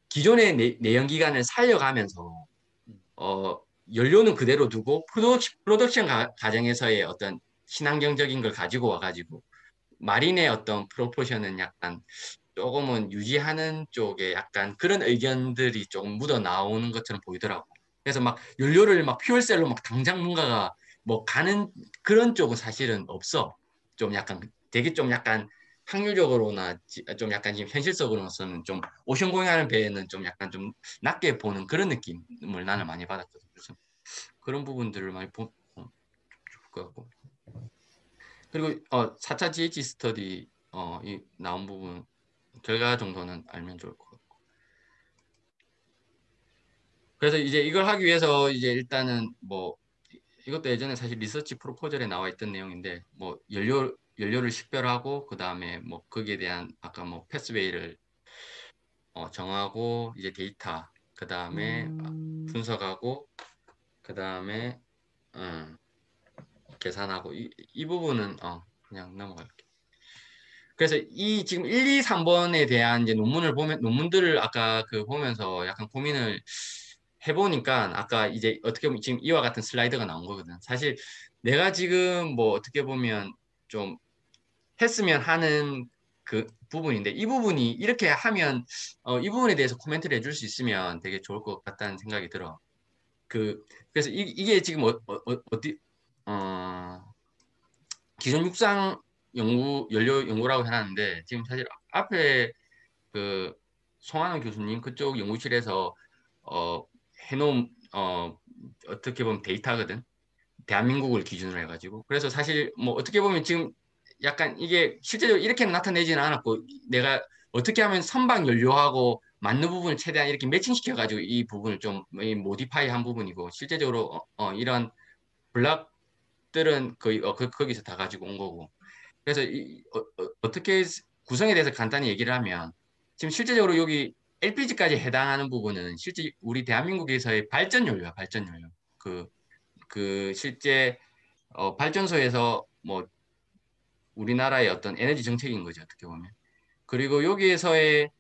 기존의 내연기관을 살려가면서 어 연료는 그대로 두고 프로덕션 과정에서의 어떤 친환경적인 걸 가지고 와가지고 마린의 어떤 프로포션은 약간 조금은 유지하는 쪽에 약간 그런 의견들이 조금 묻어 나오는 것처럼 보이더라고. 그래서 막 연료를 막 퓨얼셀로 막 당장 뭔가가 뭐 가는 그런 쪽은 사실은 없어. 좀 약간 되게 좀 약간 확률적으로나 좀 약간 지금 현실적으로서는 좀 오션 공유하는 배에는 좀 약간 좀 낮게 보는 그런 느낌을 나는 많이 받았거든. 그래서 그런 부분들을 많이 볼 것 같고. 그리고 4차 GH 스터디 이 나온 부분 결과 정도는 알면 좋을 것 같고. 그래서 이제 이걸 하기 위해서 이제 일단은 뭐 이것도 예전에 사실 리서치 프로포절에 나와 있던 내용인데 뭐 연료를 식별하고 그 다음에 뭐 거기에 대한 아까 뭐 패스웨이를 정하고 이제 데이터 그 다음에 분석하고 그 다음에 계산하고 이 부분은 그냥 넘어갈게. 그래서 이 지금 1, 2, 3번에 대한 이제 논문들을 아까 그 보면서 약간 고민을 해보니까 아까 이제 어떻게 보면 지금 이와 같은 슬라이드가 나온 거거든. 사실 내가 지금 뭐 어떻게 보면 좀 했으면 하는 그 부분인데 이 부분이 이렇게 하면 이 부분에 대해서 코멘트를 해줄 수 있으면 되게 좋을 것 같다는 생각이 들어. 그래서 이게 지금 어디 기존 육상 연료 연구라고 해놨는데 지금 사실 앞에 그 송하는 교수님 그쪽 연구실에서 해놓은 어떻게 보면 데이터거든. 대한민국을 기준으로 해가지고. 그래서 사실 뭐 어떻게 보면 지금 약간 이게 실제로 이렇게 나타내지는 않았고 내가 어떻게 하면 선박 연료하고 맞는 부분을 최대한 이렇게 매칭시켜가지고 이 부분을 좀 모디파이 한 부분이고 실제적으로 이런 블락들은 거의 거기서 다 가지고 온 거고. 그래서 어떻게 구성에 대해서 간단히 얘기를 하면 지금 실제적으로 여기 LPG까지 해당하는 부분은 실제 우리 대한민국에서의 발전 연료야, 발전 연료. 그 실제 발전소에서 뭐 우리나라의 어떤 에너지 정책인 거죠, 어떻게 보면. 그리고 여기에서의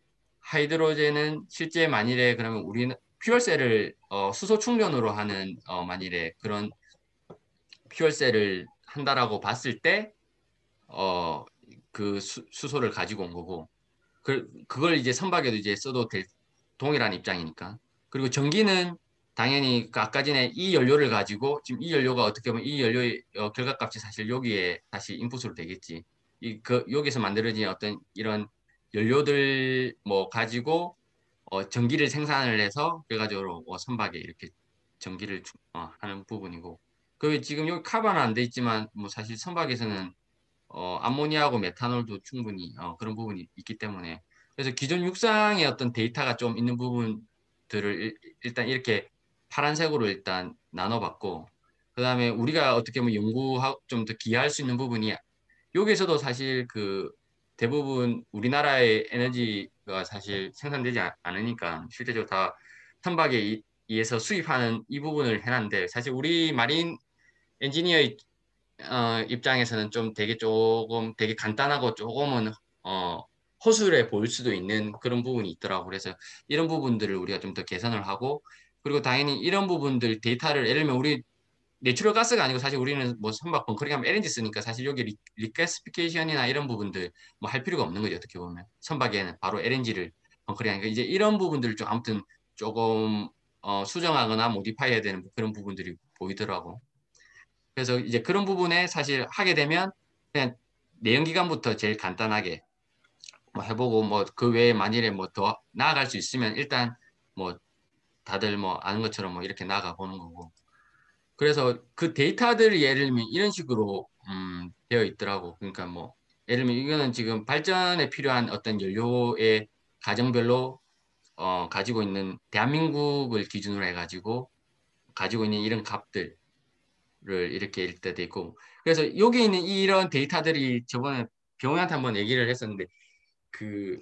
하이드로젠은 실제 만일에 그러면 우리는 퓨얼셀을 수소 충전으로 하는 만일에 그런 퓨얼셀을 한다라고 봤을 때 그 수소를 가지고 온 거고 그걸 이제 선박에도 이제 써도 될 동일한 입장이니까. 그리고 전기는 당연히 그 아까 전에 이 연료를 가지고 지금 이 연료가 어떻게 보면 이 연료의 결과값이 사실 여기에 다시 인풋으로 되겠지. 여기서 만들어진 어떤 이런 연료들 뭐 가지고 전기를 생산을 해서 결과적으로 선박에 이렇게 전기를 하는 부분이고. 그 지금 여기 카바는 안 돼 있지만 뭐 사실 선박에서는 암모니아하고 메탄올도 충분히 그런 부분이 있기 때문에 그래서 기존 육상의 어떤 데이터가 좀 있는 부분들을 일단 이렇게 파란색으로 일단 나눠봤고 그다음에 우리가 어떻게 보면 연구하 좀 더 기여할 수 있는 부분이 여기서도 사실 그 대부분 우리나라의 에너지가 사실 생산되지 않으니까 실제적으로 다 선박에 의해서 수입하는 이 부분을 해놨는데 사실 우리 마린 엔지니어 입장에서는 좀 되게 조금 되게 간단하고 조금은 허술해 보일 수도 있는 그런 부분이 있더라고. 그래서 이런 부분들을 우리가 좀 더 개선을 하고 그리고 당연히 이런 부분들 데이터를 예를 들면 우리 내추럴 가스가 아니고 사실 우리는 뭐 선박 벙커링 하면 LNG 쓰니까 사실 여기 리가시피케이션이나 이런 부분들 뭐 할 필요가 없는 거죠. 어떻게 보면 선박에는 바로 LNG를 벙커링 하니까 이제 이런 부분들을 좀 아무튼 조금 수정하거나 모디파이 해야 되는 그런 부분들이 보이더라고. 그래서 이제 그런 부분에 사실 하게 되면 그냥 내연기관부터 제일 간단하게 뭐 해보고 뭐 그 외에 만일에 뭐 더 나아갈 수 있으면 일단 뭐 다들 뭐 아는 것처럼 뭐 이렇게 나아가 보는 거고. 그래서 그 데이터들이 예를 들면 이런 식으로 되어 있더라고. 그러니까 뭐 예를 들면 이거는 지금 발전에 필요한 어떤 연료의 가정별로 가지고 있는 대한민국을 기준으로 해가지고 가지고 있는 이런 값들 이렇게 일 때도 있고. 그래서 여기 있는 이런 데이터들이 저번에 병원한테 한번 얘기를 했었는데 그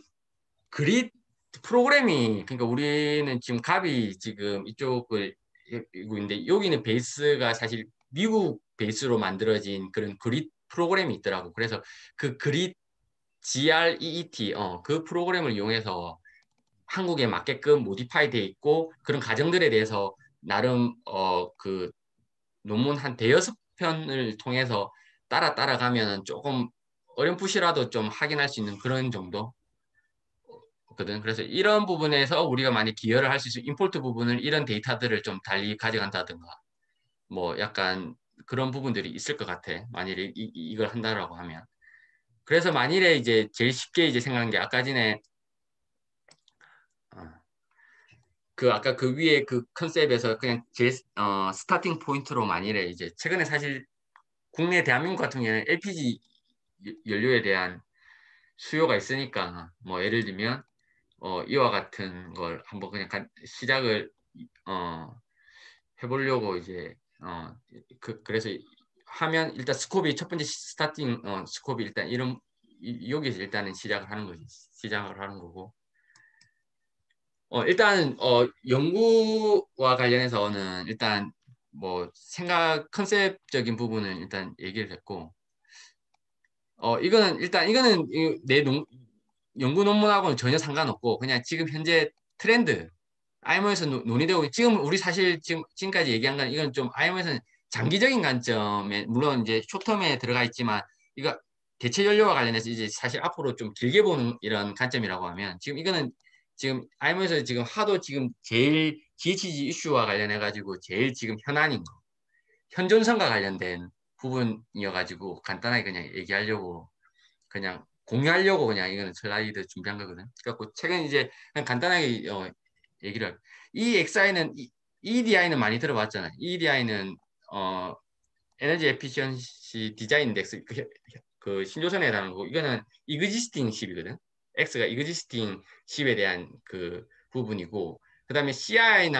그릿 프로그램이 그러니까 우리는 지금 갑이 지금 이쪽을 이고 있는데 여기는 베이스가 사실 미국 베이스로 만들어진 그런 그릿 프로그램이 있더라고. 그래서 그 그릿 GREET 그 프로그램을 이용해서 한국에 맞게끔 모디파이 돼 있고 그런 가정들에 대해서 나름 그 논문 한 대여섯 편을 통해서 따라가면은 조금 어렴풋이라도 좀 확인할 수 있는 그런 정도 거든. 그래서 이런 부분에서 우리가 많이 기여를 할 수 있어. 임포트 부분을 이런 데이터들을 좀 달리 가져간다든가 뭐 약간 그런 부분들이 있을 것 같아. 만일에 이걸 한다라고 하면. 그래서 만일에 이제 제일 쉽게 이제 생각한 게 아까 전에 그 아까 그 위에 그 컨셉에서 그냥 제일 스타팅 포인트로 만일에 이제 최근에 사실 국내 대한민국 같은 경우에는 LPG 연료에 대한 수요가 있으니까 뭐 예를 들면 이와 같은 걸 한번 그냥 시작을 해보려고 이제 그래서 하면 일단 스코비 첫 번째 스타팅 스코비 일단 이런 여기서 일단은 시작을 하는 거지. 시작을 하는 거고. 일단 연구와 관련해서는 일단 뭐 생각 컨셉적인 부분은 일단 얘기를 했고 이거는 내 연구 논문하고는 전혀 상관없고 그냥 지금 현재 트렌드 IMO에서 논의되고 지금 우리 사실 지금까지 얘기한 건 이건 좀 IMO에서는 장기적인 관점에 물론 이제 쇼텀에 들어가 있지만 이거 대체 연료와 관련해서 이제 사실 앞으로 좀 길게 보는 이런 관점이라고 하면 지금 이거는 지금 IMO에서 지금 하도 지금 제일 GHG 이슈와 관련해 가지고 제일 지금 현안인 거 현존성과 관련된 부분이어가지고 간단하게 그냥 얘기하려고 그냥 공유하려고 그냥 이거는 슬라이드 준비한 거거든. 그래갖고 최근 이제 그냥 간단하게 얘기를 이 XI는 EDI는 많이 들어봤잖아요. EDI는 에너지 에피시언시 디자인 인덱스 그 신조선에 해당하는 거고 이거는 이그지스팅 십이거든. X가 이그지스팅 십에 대한 그 부분이고 그다음에 CI는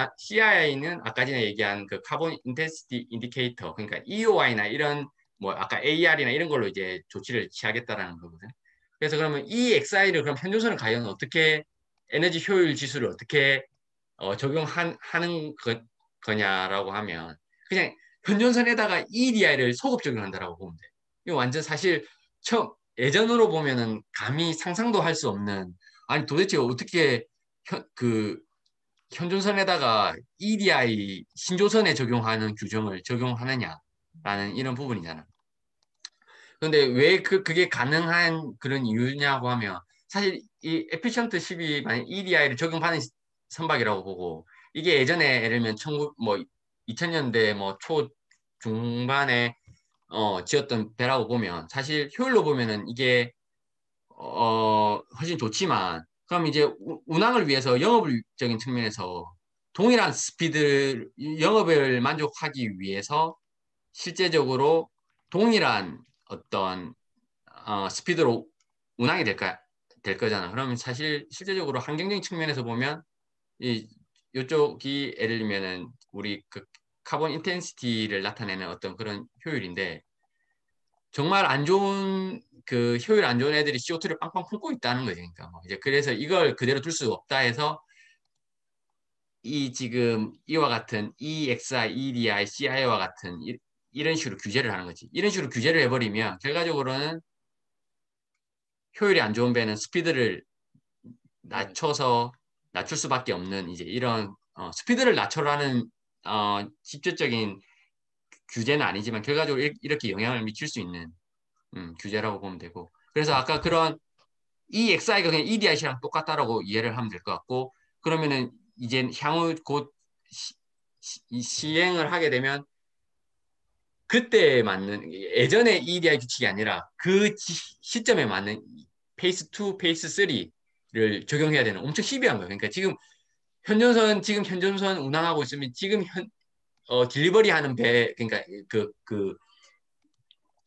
아까 전에 얘기한 그 카본 인텐시티 인디케이터 그러니까 EOI나 이런 뭐 아까 AR이나 이런 걸로 이제 조치를 취하겠다라는 거거든. 그래서 그러면 이 XI를 그럼 현존선을 과연 어떻게 에너지 효율 지수를 어떻게 적용하는 거냐라고 하면 그냥 현존선에다가 EDI를 소급 적용한다라고 보면 돼. 이거 완전 사실 처음 예전으로 보면은 감히 상상도 할 수 없는 아니 도대체 어떻게 그 현존선에다가 EDI 신조선에 적용하는 규정을 적용하느냐라는 이런 부분이잖아. 그런데 왜 그게 가능한 그런 이유냐고 하면 사실 이 에피션트 10이 만약 EDI를 적용받는 선박이라고 보고 이게 예전에 예를 들면 2000년대 뭐 초 중반에 지었던 배라고 보면 사실 효율로 보면은 이게 훨씬 좋지만 그럼 이제 운항을 위해서 영업적인 측면에서 동일한 스피드 영업을 만족하기 위해서 실제적으로 동일한 어떤 스피드로 운항이 될 거잖아. 그러면 사실 실제적으로 환경적인 측면에서 보면 이쪽이 예를 들면은 우리 그 카본 인텐시티를 나타내는 어떤 그런 효율인데 정말 안 좋은 그 효율 안 좋은 애들이 CO2를 빵빵 품고 있다는 거지. 그러니까 뭐 이제 그래서 이걸 그대로 둘 수 없다 해서 이 지금 이와 같은 EXI, EDI, CI와 같은 이런 식으로 규제를 하는 거지. 이런 식으로 규제를 해버리면 결과적으로는 효율이 안 좋은 배는 스피드를 낮춰서 낮출 수밖에 없는 이제 이런 스피드를 낮춰라는 직접적인 규제는 아니지만 결과적으로 이렇게 영향을 미칠 수 있는 규제라고 보면 되고 그래서 아까 그런 이 XI가 그냥 EDIC랑 똑같다라고 이해를 하면 될 것 같고 그러면은 이제 향후 곧 시행을 하게 되면 그때에 맞는 예전의 EDI 규칙이 아니라 그 시점에 맞는 페이스 2, 페이스 3를 적용해야 되는 엄청 시비한 거예요. 그러니까 지금 현존선 운항하고 있으면 지금 딜리버리 하는 배 그러니까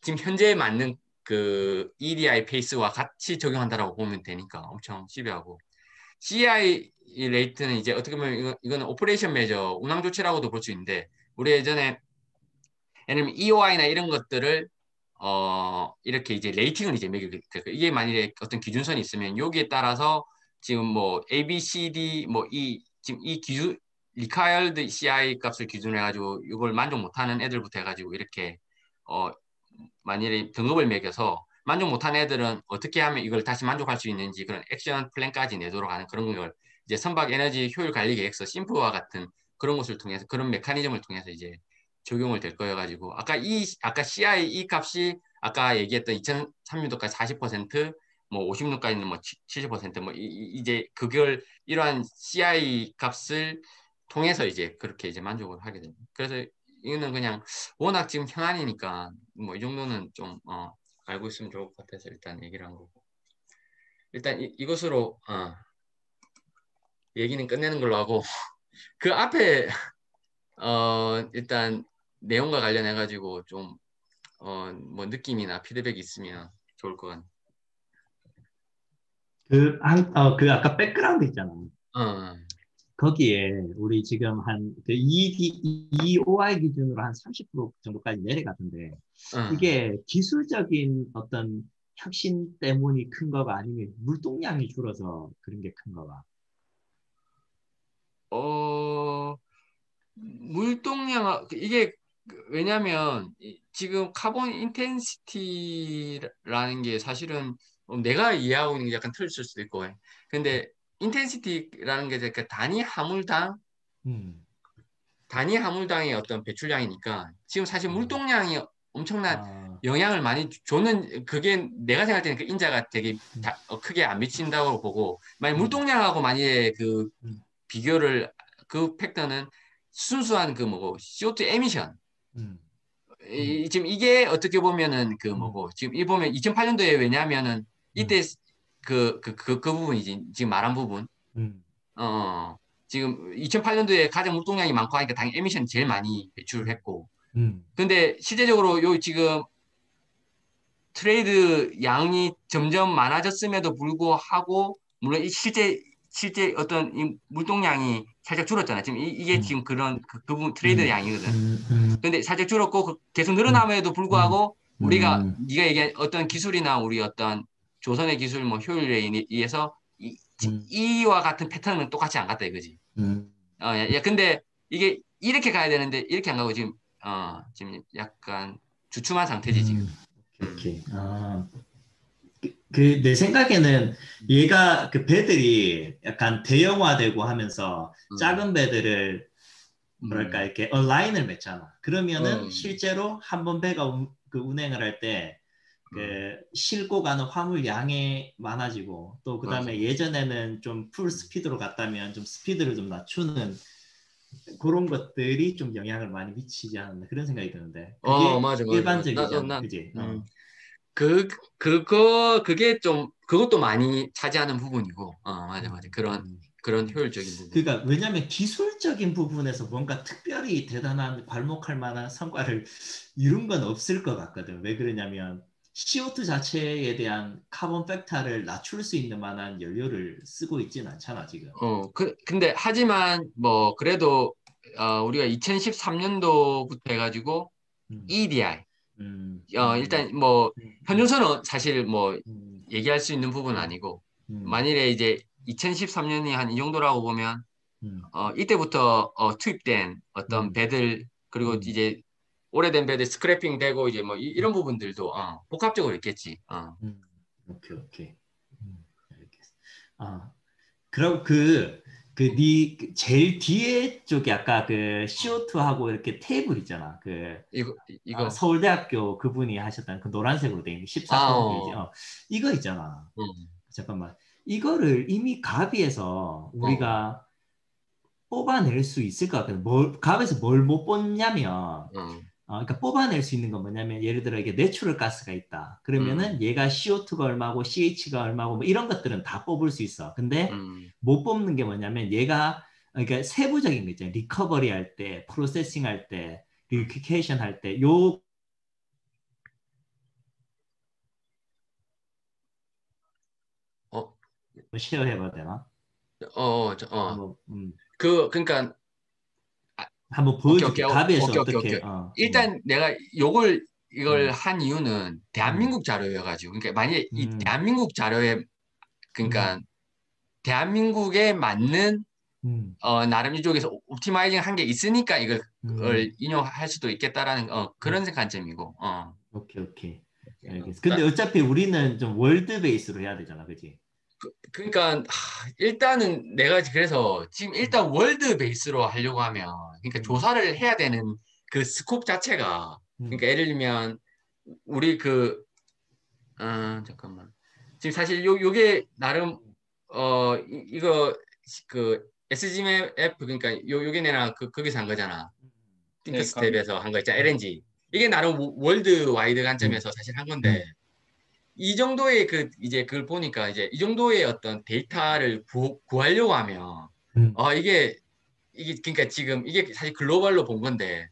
지금 현재에 맞는 그 EDI 페이스와 같이 적용한다라고 보면 되니까 엄청 시비하고 CI 레이트는 이제 어떻게 보면 이거는 오퍼레이션 메저 운항 조치라고도 볼 수 있는데 우리 예전에 왜냐면 EOI나 이런 것들을 이렇게 이제 레이팅을 이제 매기게 이게 만일에 어떤 기준선이 있으면 여기에 따라서 지금 뭐 A, B, C, D 뭐 지금 이 기준 required CI 값을 기준으로 해가지고 이걸 만족 못하는 애들부터 해가지고 이렇게 만일에 등급을 매겨서 만족 못하는 애들은 어떻게 하면 이걸 다시 만족할 수 있는지 그런 액션 플랜까지 내도록 하는 그런 걸 이제 선박 에너지 효율 관리 계획서 심프와 같은 그런 것을 통해서 그런 메커니즘을 통해서 이제 적용을 될 거여가지고 아까 CI 이 값이 아까 얘기했던 2003년도까지 40%, 뭐 50년까지는 뭐 70%뭐 이제 그걸 이러한 CI 값을 통해서 이제 그렇게 이제 만족을 하게 됩니다. 그래서 이거는 그냥 워낙 지금 현안이니까 뭐 이 정도는 좀 알고 있으면 좋을 것 같아서 일단 얘기를 한 거고 일단 이것으로 얘기는 끝내는 걸로 하고 그 앞에 일단 내용과 관련해 가지고 좀 뭐 느낌이나 피드백이 있으면 좋을 것 같네. 그 아까 백그라운드 있잖아. 거기에 우리 지금 한그 EOI 기준으로 한 30% 정도까지 내려갔는데 이게 기술적인 어떤 혁신 때문이 큰 거가 아니면 물동량이 줄어서 그런 게 큰 거가? 물동량 이게 왜냐면 지금 카본 인텐시티라는 게 사실은 내가 이해하고 있는 게 약간 틀릴 수도 있고 근데 인텐시티라는 게 단위 함유당의 어떤 배출량이니까 지금 사실 물동량이 엄청난 영향을 많이 줬는 그게 내가 생각할 때는 그 인자가 되게 크게 안 미친다고 보고 만약 물동량하고 만약에 그 비교를 그 팩터는 순수한 그 뭐고 CO2 에미션 지금 이게 어떻게 보면은 그 뭐고 지금 이 보면 2008년도에 왜냐하면은 이때 그 부분이지 지금 말한 부분 지금 2008년도에 가장 물동량이 많고 하니까 당연히 에미션 제일 많이 배출을 했고 근데 실제적으로 요 지금 트레이드 양이 점점 많아졌음에도 불구하고 물론 실제 어떤 이 물동량이 살짝 줄었잖아. 지금 이게 지금 그런 그 부분 트레이드 양이거든. 근데 살짝 줄었고 계속 늘어남에도 불구하고 우리가 네가 얘기한 어떤 기술이나 우리 어떤 조선의 기술 뭐 효율에 의해서 이와 같은 패턴은 똑같이 안 갔다 이거지. 근데 이게 이렇게 가야 되는데 이렇게 안 가고 지금 약간 주춤한 상태지 지금. 오케이. 그 내 생각에는 얘가 그 배들이 약간 대형화되고 하면서 작은 배들을 뭐랄까 이렇게 온라인을 맺잖아. 그러면은 실제로 한번 배가 그 운행을 할 때 그 싣고 가는 화물 양이 많아지고 또 그다음에 예전에는 좀 풀 스피드로 갔다면 좀 스피드를 좀 낮추는 그런 것들이 좀 영향을 많이 미치지 않았나 그런 생각이 드는데 그게 맞아. 일반적이잖아. 그지? 그게 좀 그것도 많이 차지하는 부분이고 맞아 그런 효율적인 부분. 그러니까 왜냐하면 기술적인 부분에서 뭔가 특별히 대단한 괄목할 만한 성과를 이룬 건 없을 것 같거든. 왜 그러냐면 CO2 자체에 대한 카본 팩터를 낮출 수 있는 만한 연료를 쓰고 있지는 않잖아 지금. 근데 하지만 뭐 그래도 우리가 2013년도부터 해가지고 EDI 일단 뭐 현존선은 사실 뭐 얘기할 수 있는 부분은 아니고 만일에 이제 2013년이 한 이 정도라고 보면 이때부터 투입된 어떤 배들 그리고 이제 오래된 배들 스크래핑 되고 이제 뭐 이런 부분들도 복합적으로 있겠지. 오케이. 알겠어. 그럼 네 제일 뒤에 쪽에 아까 그 CO2하고 이렇게 테이블 있잖아. 이거 서울대학교 그분이 하셨던 그 노란색으로 돼 있는 14번 페이지. 이거 있잖아. 잠깐만. 이거를 이미 가비에서 우리가 뽑아낼 수 있을 것 같아요. 가비에서 뭘 못 뽑냐면 그러니까 뽑아낼 수 있는 건 뭐냐면 예를 들어 이게 내추럴 가스가 있다. 그러면은 얘가 CO2가 얼마고 CH가 얼마고 뭐 이런 것들은 다 뽑을 수 있어. 근데 못 뽑는 게 뭐냐면 얘가 그러니까 세부적인 거 있잖아요. 리커버리 할 때, 프로세싱 할 때, 리퀴케이션 할 때, 쉐어 해봐도 되나? 그러니까 한번 오케이, 보여줄게. 오케이, 갑에서 오케이, 오케이, 어떻게 오케이. 일단 내가 이걸 한 이유는 음. 대한민국 자료여가지고, 그러니까 만약에 이 음. 대한민국 자료에, 그러니까 대한민국에 맞는 음. 나름 이쪽에서 옵티마이징 한 게 있으니까 이걸 음. 인용할 수도 있겠다라는 그런 관점이고. 오케이. 알겠어. 근데 어차피 우리는 좀 월드 베이스로 해야 되잖아, 그지? 그러니까 일단은 내가 그래서 지금 일단 월드 베이스로 하려고 하면, 그러니까 조사를 해야 되는 그 스콥 자체가, 그러니까 예를 들면 우리 잠깐만, 지금 사실 요게 나름 이거 그 SGMF, 그러니까 요게 내가 거기서 한 거잖아. 네, 띵크스텝에서 한 거 있잖아. LNG. 이게 나름 월드 와이드 관점에서 사실 한 건데, 이 정도의 이제 그걸 보니까 이제 이 정도의 어떤 데이터를 구하려고 하면, 이게 그러니까 지금 이게 사실 글로벌로 본 건데,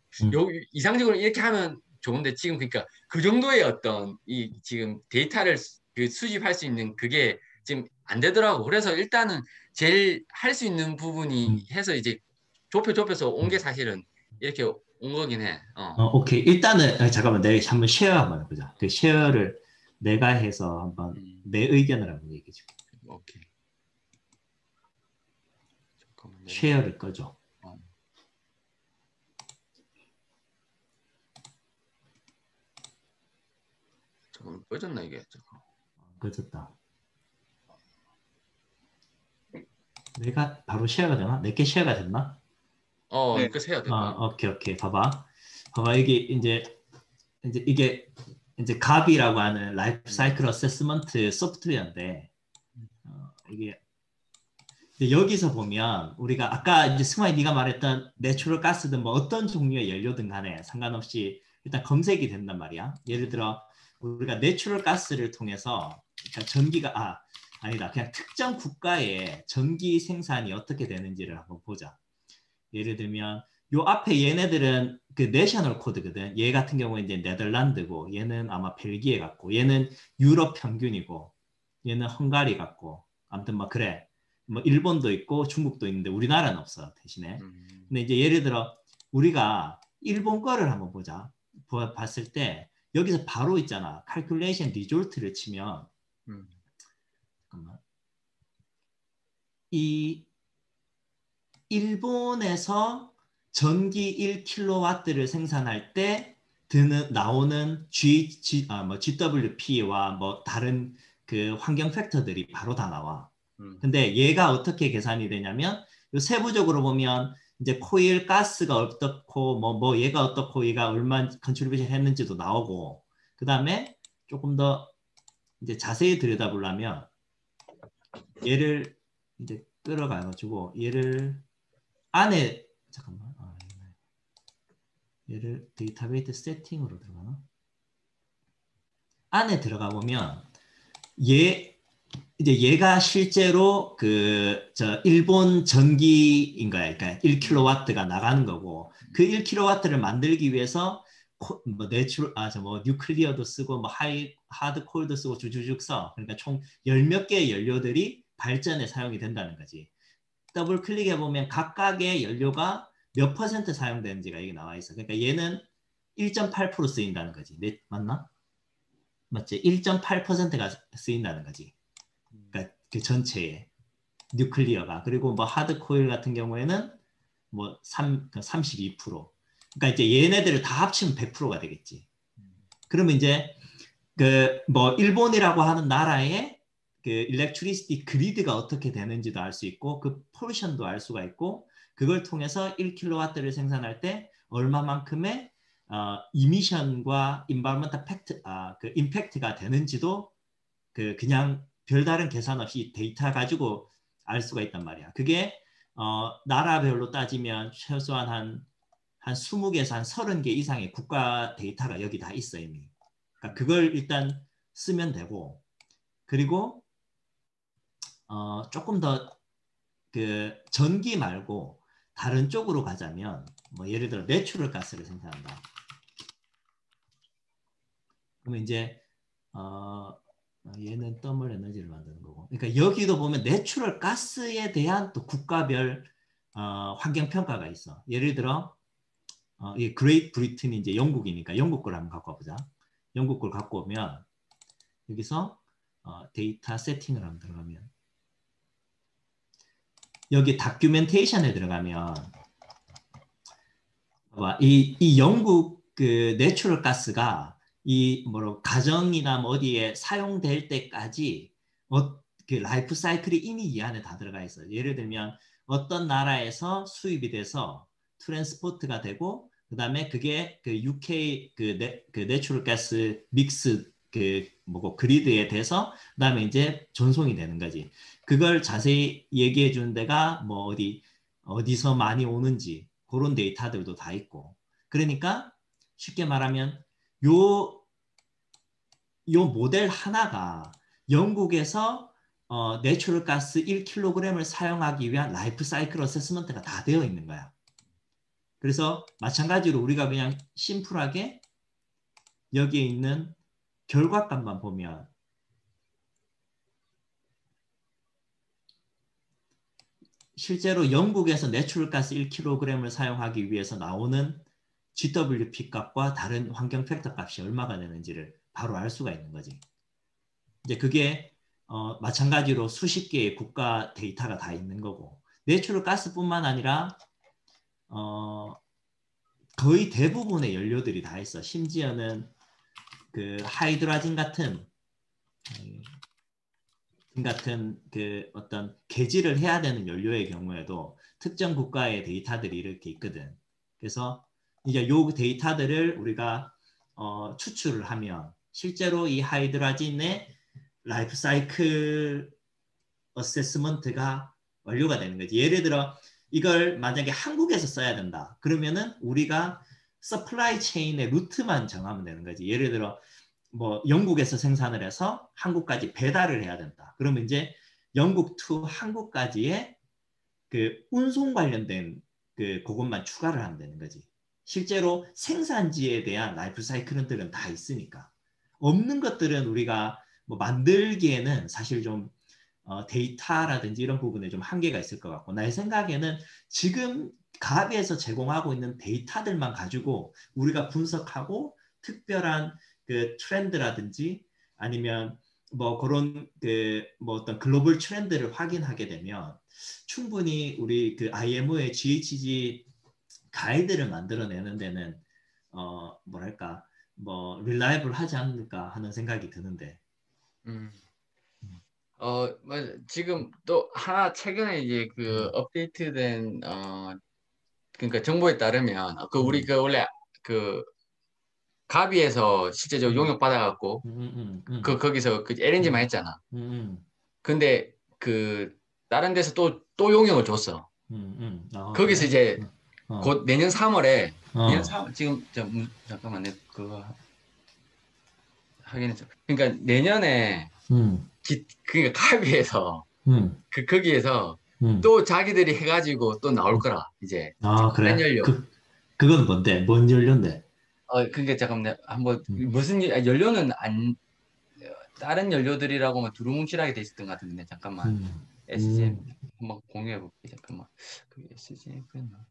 이상적으로 이렇게 하면 좋은데, 지금 그러니까 그 정도의 어떤 이 지금 데이터를 수집할 수 있는 그게 지금 안 되더라고. 그래서 일단은 제일 할 수 있는 부분이 해서 이제 좁혀서 온 게 사실은 이렇게 온 거긴 해. 오케이. 일단은 잠깐만, 내가 한번 쉐어 한번 해보자. 그 쉐어를 내가 해서 한번 내 의견을 한번 얘기해 줄게. 오케이. 잠깐만, 쉐어를 꺼줘. 잠깐만, 꺼졌나 이게? 꺼졌다. 내가 바로 쉐어가 되나? 내게 쉐어가 됐나? 네. 이거 해야 된다. 오케이. 봐봐, 이게 이제 이게 이제 갑이라고 하는 라이프 사이클 어세스먼트 소프트웨어인데, 이게 여기서 보면 우리가 아까 이제 승환이 네가 말했던 내추럴 가스든 뭐 어떤 종류의 연료든 간에 상관없이 일단 검색이 된단 말이야. 예를 들어 우리가 내추럴 가스를 통해서 전기가 아니다. 그냥 특정 국가의 전기 생산이 어떻게 되는지를 한번 보자. 예를 들면 요 앞에 얘네들은 그 내셔널 코드거든. 얘 같은 경우에 이제 네덜란드고, 얘는 아마 벨기에 같고, 얘는 유럽 평균이고, 얘는 헝가리 같고, 아무튼 뭐 그래. 뭐 일본도 있고 중국도 있는데 우리나라는 없어, 대신에. 근데 이제 예를 들어 우리가 일본 거를 한번 보자. 봤을 때 여기서 바로 있잖아. calculation result를 치면 잠깐만. 이 일본에서 전기 1kW를 생산할 때 나오는 GWP와 뭐 다른 그 환경 팩터들이 바로 다 나와. 근데 얘가 어떻게 계산이 되냐면 세부적으로 보면 이제 코일 가스가 어떻고 뭐 얘가 어떻고 얘가 얼마 컨트리뷰션 했는지도 나오고, 그 다음에 조금 더 이제 자세히 들여다보려면 얘를 이제 끌어가가지고 얘를 안에 잠깐만 얘를 데이터베이스 세팅으로 들어가나? 안에 들어가 보면 이제 얘가 실제로 일본 전기인 거야. 그러니까 1kW가 나가는 거고, 그 1kW를 만들기 위해서 뉴클리어도 쓰고 뭐 하드 콜도 쓰고 주주죽 써. 그러니까 총 10몇 개의 연료들이 발전에 사용이 된다는 거지. 더블 클릭해 보면 각각의 연료가 몇 % 사용되는지가 여기 나와 있어. 그러니까 얘는 1.8% 쓰인다는 거지. 맞나? 맞지? 1.8%가 쓰인다는 거지. 그러니까 그 전체에 뉴클리어가. 그리고 뭐 하드 코일 같은 경우에는 뭐 32%. 그러니까 이제 얘네들을 다 합치면 100%가 되겠지. 그러면 이제 뭐 일본이라고 하는 나라의 그 일렉트리시티 그리드가 어떻게 되는지도 알 수 있고, 그 포션도 알 수가 있고, 그걸 통해서 1kW를 생산할 때 얼마만큼의 이미션과 인바이러먼탈 임팩트가 되는지도 그냥 별다른 계산 없이 데이터 가지고 알 수가 있단 말이야. 그게 나라별로 따지면 최소한 한 20개에서 한 30개 이상의 국가 데이터가 여기 다 있어 이미. 그러니까 그걸 일단 쓰면 되고, 그리고 조금 더 그 전기 말고 다른 쪽으로 가자면, 뭐 예를 들어 내추럴 가스를 생산한다. 그러면 이제 얘는 덤을 에너지를 만드는 거고, 그러니까 여기도 보면 내추럴 가스에 대한 또 국가별 환경 평가가 있어. 예를 들어 이 그레이트 브리튼이 이제 영국이니까 영국 걸 한번 갖고 와보자. 영국 걸 갖고 오면 여기서 데이터 세팅을 한번 들어가면 여기 다큐멘테이션에 들어가면 이 영국 그 내추럴 가스가 이 뭐로 가정이나 뭐 어디에 사용될 때까지 그 라이프 사이클이 이미 이 안에 다 들어가 있어요. 예를 들면 어떤 나라에서 수입이 돼서 트랜스포트가 되고 그다음에 그게 그 UK 그 내추럴 가스 믹스 그 뭐고 그리드에 돼서 그다음에 이제 전송이 되는 거지. 그걸 자세히 얘기해 주는 데가 뭐 어디서 많이 오는지 그런 데이터들도 다 있고. 그러니까 쉽게 말하면 요 모델 하나가 영국에서 내추럴 가스 1kg을 사용하기 위한 라이프 사이클 어세스먼트가 다 되어 있는 거야. 그래서 마찬가지로 우리가 그냥 심플하게 여기에 있는 결과값만 보면 실제로 영국에서 내추럴 가스 1kg을 사용하기 위해서 나오는 GWP 값과 다른 환경 팩터 값이 얼마가 되는지를 바로 알 수가 있는 거지. 이제 그게 마찬가지로 수십 개의 국가 데이터가 다 있는 거고 내추럴 가스뿐만 아니라 거의 대부분의 연료들이 다 있어. 심지어는 그 하이드라진 같은 그 어떤 개질을 해야 되는 연료의 경우에도 특정 국가의 데이터들이 이렇게 있거든. 그래서 이제 요 데이터들을 우리가 추출을 하면 실제로 이 하이드라진의 라이프 사이클 어세스먼트가 완료가 되는 거지. 예를 들어 이걸 만약에 한국에서 써야 된다. 그러면은 우리가 서플라이 체인의 루트만 정하면 되는 거지. 예를 들어 뭐 영국에서 생산을 해서 한국까지 배달을 해야 된다. 그러면 이제 영국 투 한국까지의 그 운송 관련된 그것만 추가를 하면 되는 거지. 실제로 생산지에 대한 라이프 사이클들은 다 있으니까. 없는 것들은 우리가 뭐 만들기에는 사실 좀 데이터라든지 이런 부분에 좀 한계가 있을 것 같고 내 생각에는 지금 가비에서 제공하고 있는 데이터들만 가지고 우리가 분석하고 특별한 그 트렌드라든지 아니면 뭐 그런 그 뭐 어떤 글로벌 트렌드를 확인하게 되면 충분히 우리 그 IMO의 GHG 가이드를 만들어내는 데는 뭐랄까 뭐 릴라이블 하지 않을까 하는 생각이 드는데. 맞아. 지금 또 하나 최근에 이제 그 업데이트된 그러니까 정보에 따르면 그 우리 그 원래 그 가비에서 실제적으로 용역 받아갖고 거기서 그 LNG만 했잖아. 근데 그 다른 데서 또 용역을 줬어. 거기서 그래? 이제 곧 내년 3월에 내년 3월 지금 잠깐만 내 그거 확인했어. 그러니까 내년에 그러니까 가비에서 거기에서 또 자기들이 해가지고 또 나올 거라 이제 그래? 연료. 그건 뭔데? 뭔 연료인데? 그러니까 잠깐만 한번 무슨 연료는 안 다른 연료들이라고만 두루뭉실하게 돼 있었던 것 같은데 잠깐만 SGM 한번 공유해 볼게. 잠깐만 그 SGM였나?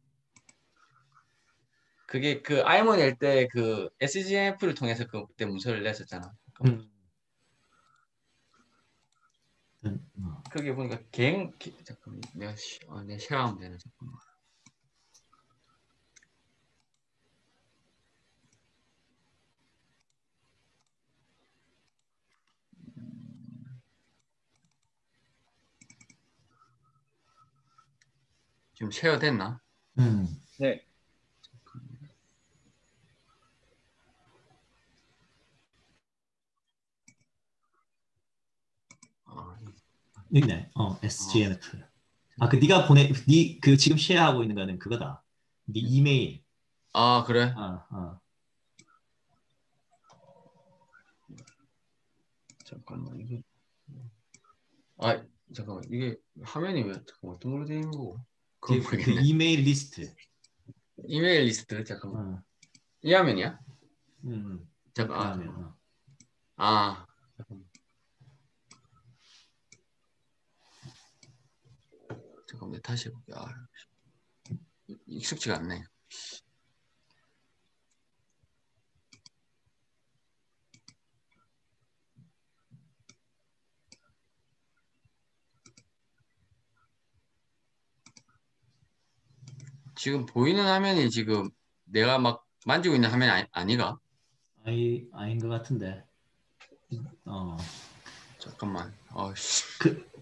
그게 그 아이모 낼 때 그 SGF를 통해서 그때 문서를 냈었잖아. 그게 보니까 잠깐만 내가 쉐어하면 되나 잠깐만. 지금 쉐어 됐나? 네. 있네. SGMF. 그 네가 그 지금 쉐어하고 있는 거는 그거다. 네 이메일. 그래? 잠깐만 이게 잠깐만 이게 화면이 왜 잠깐만 어떤 걸로 되어 있는 거고? 그 이메일 리스트. 이메일 리스트 잠깐만. 이 화면이야? 잠깐. 잠깐만. 잠깐만 다시 해볼게. 익숙지가 않네. 지금 보이는 화면이 지금 내가 막 만지고 있는 화면이 아니가? 아닌 것 같은데. 잠깐만.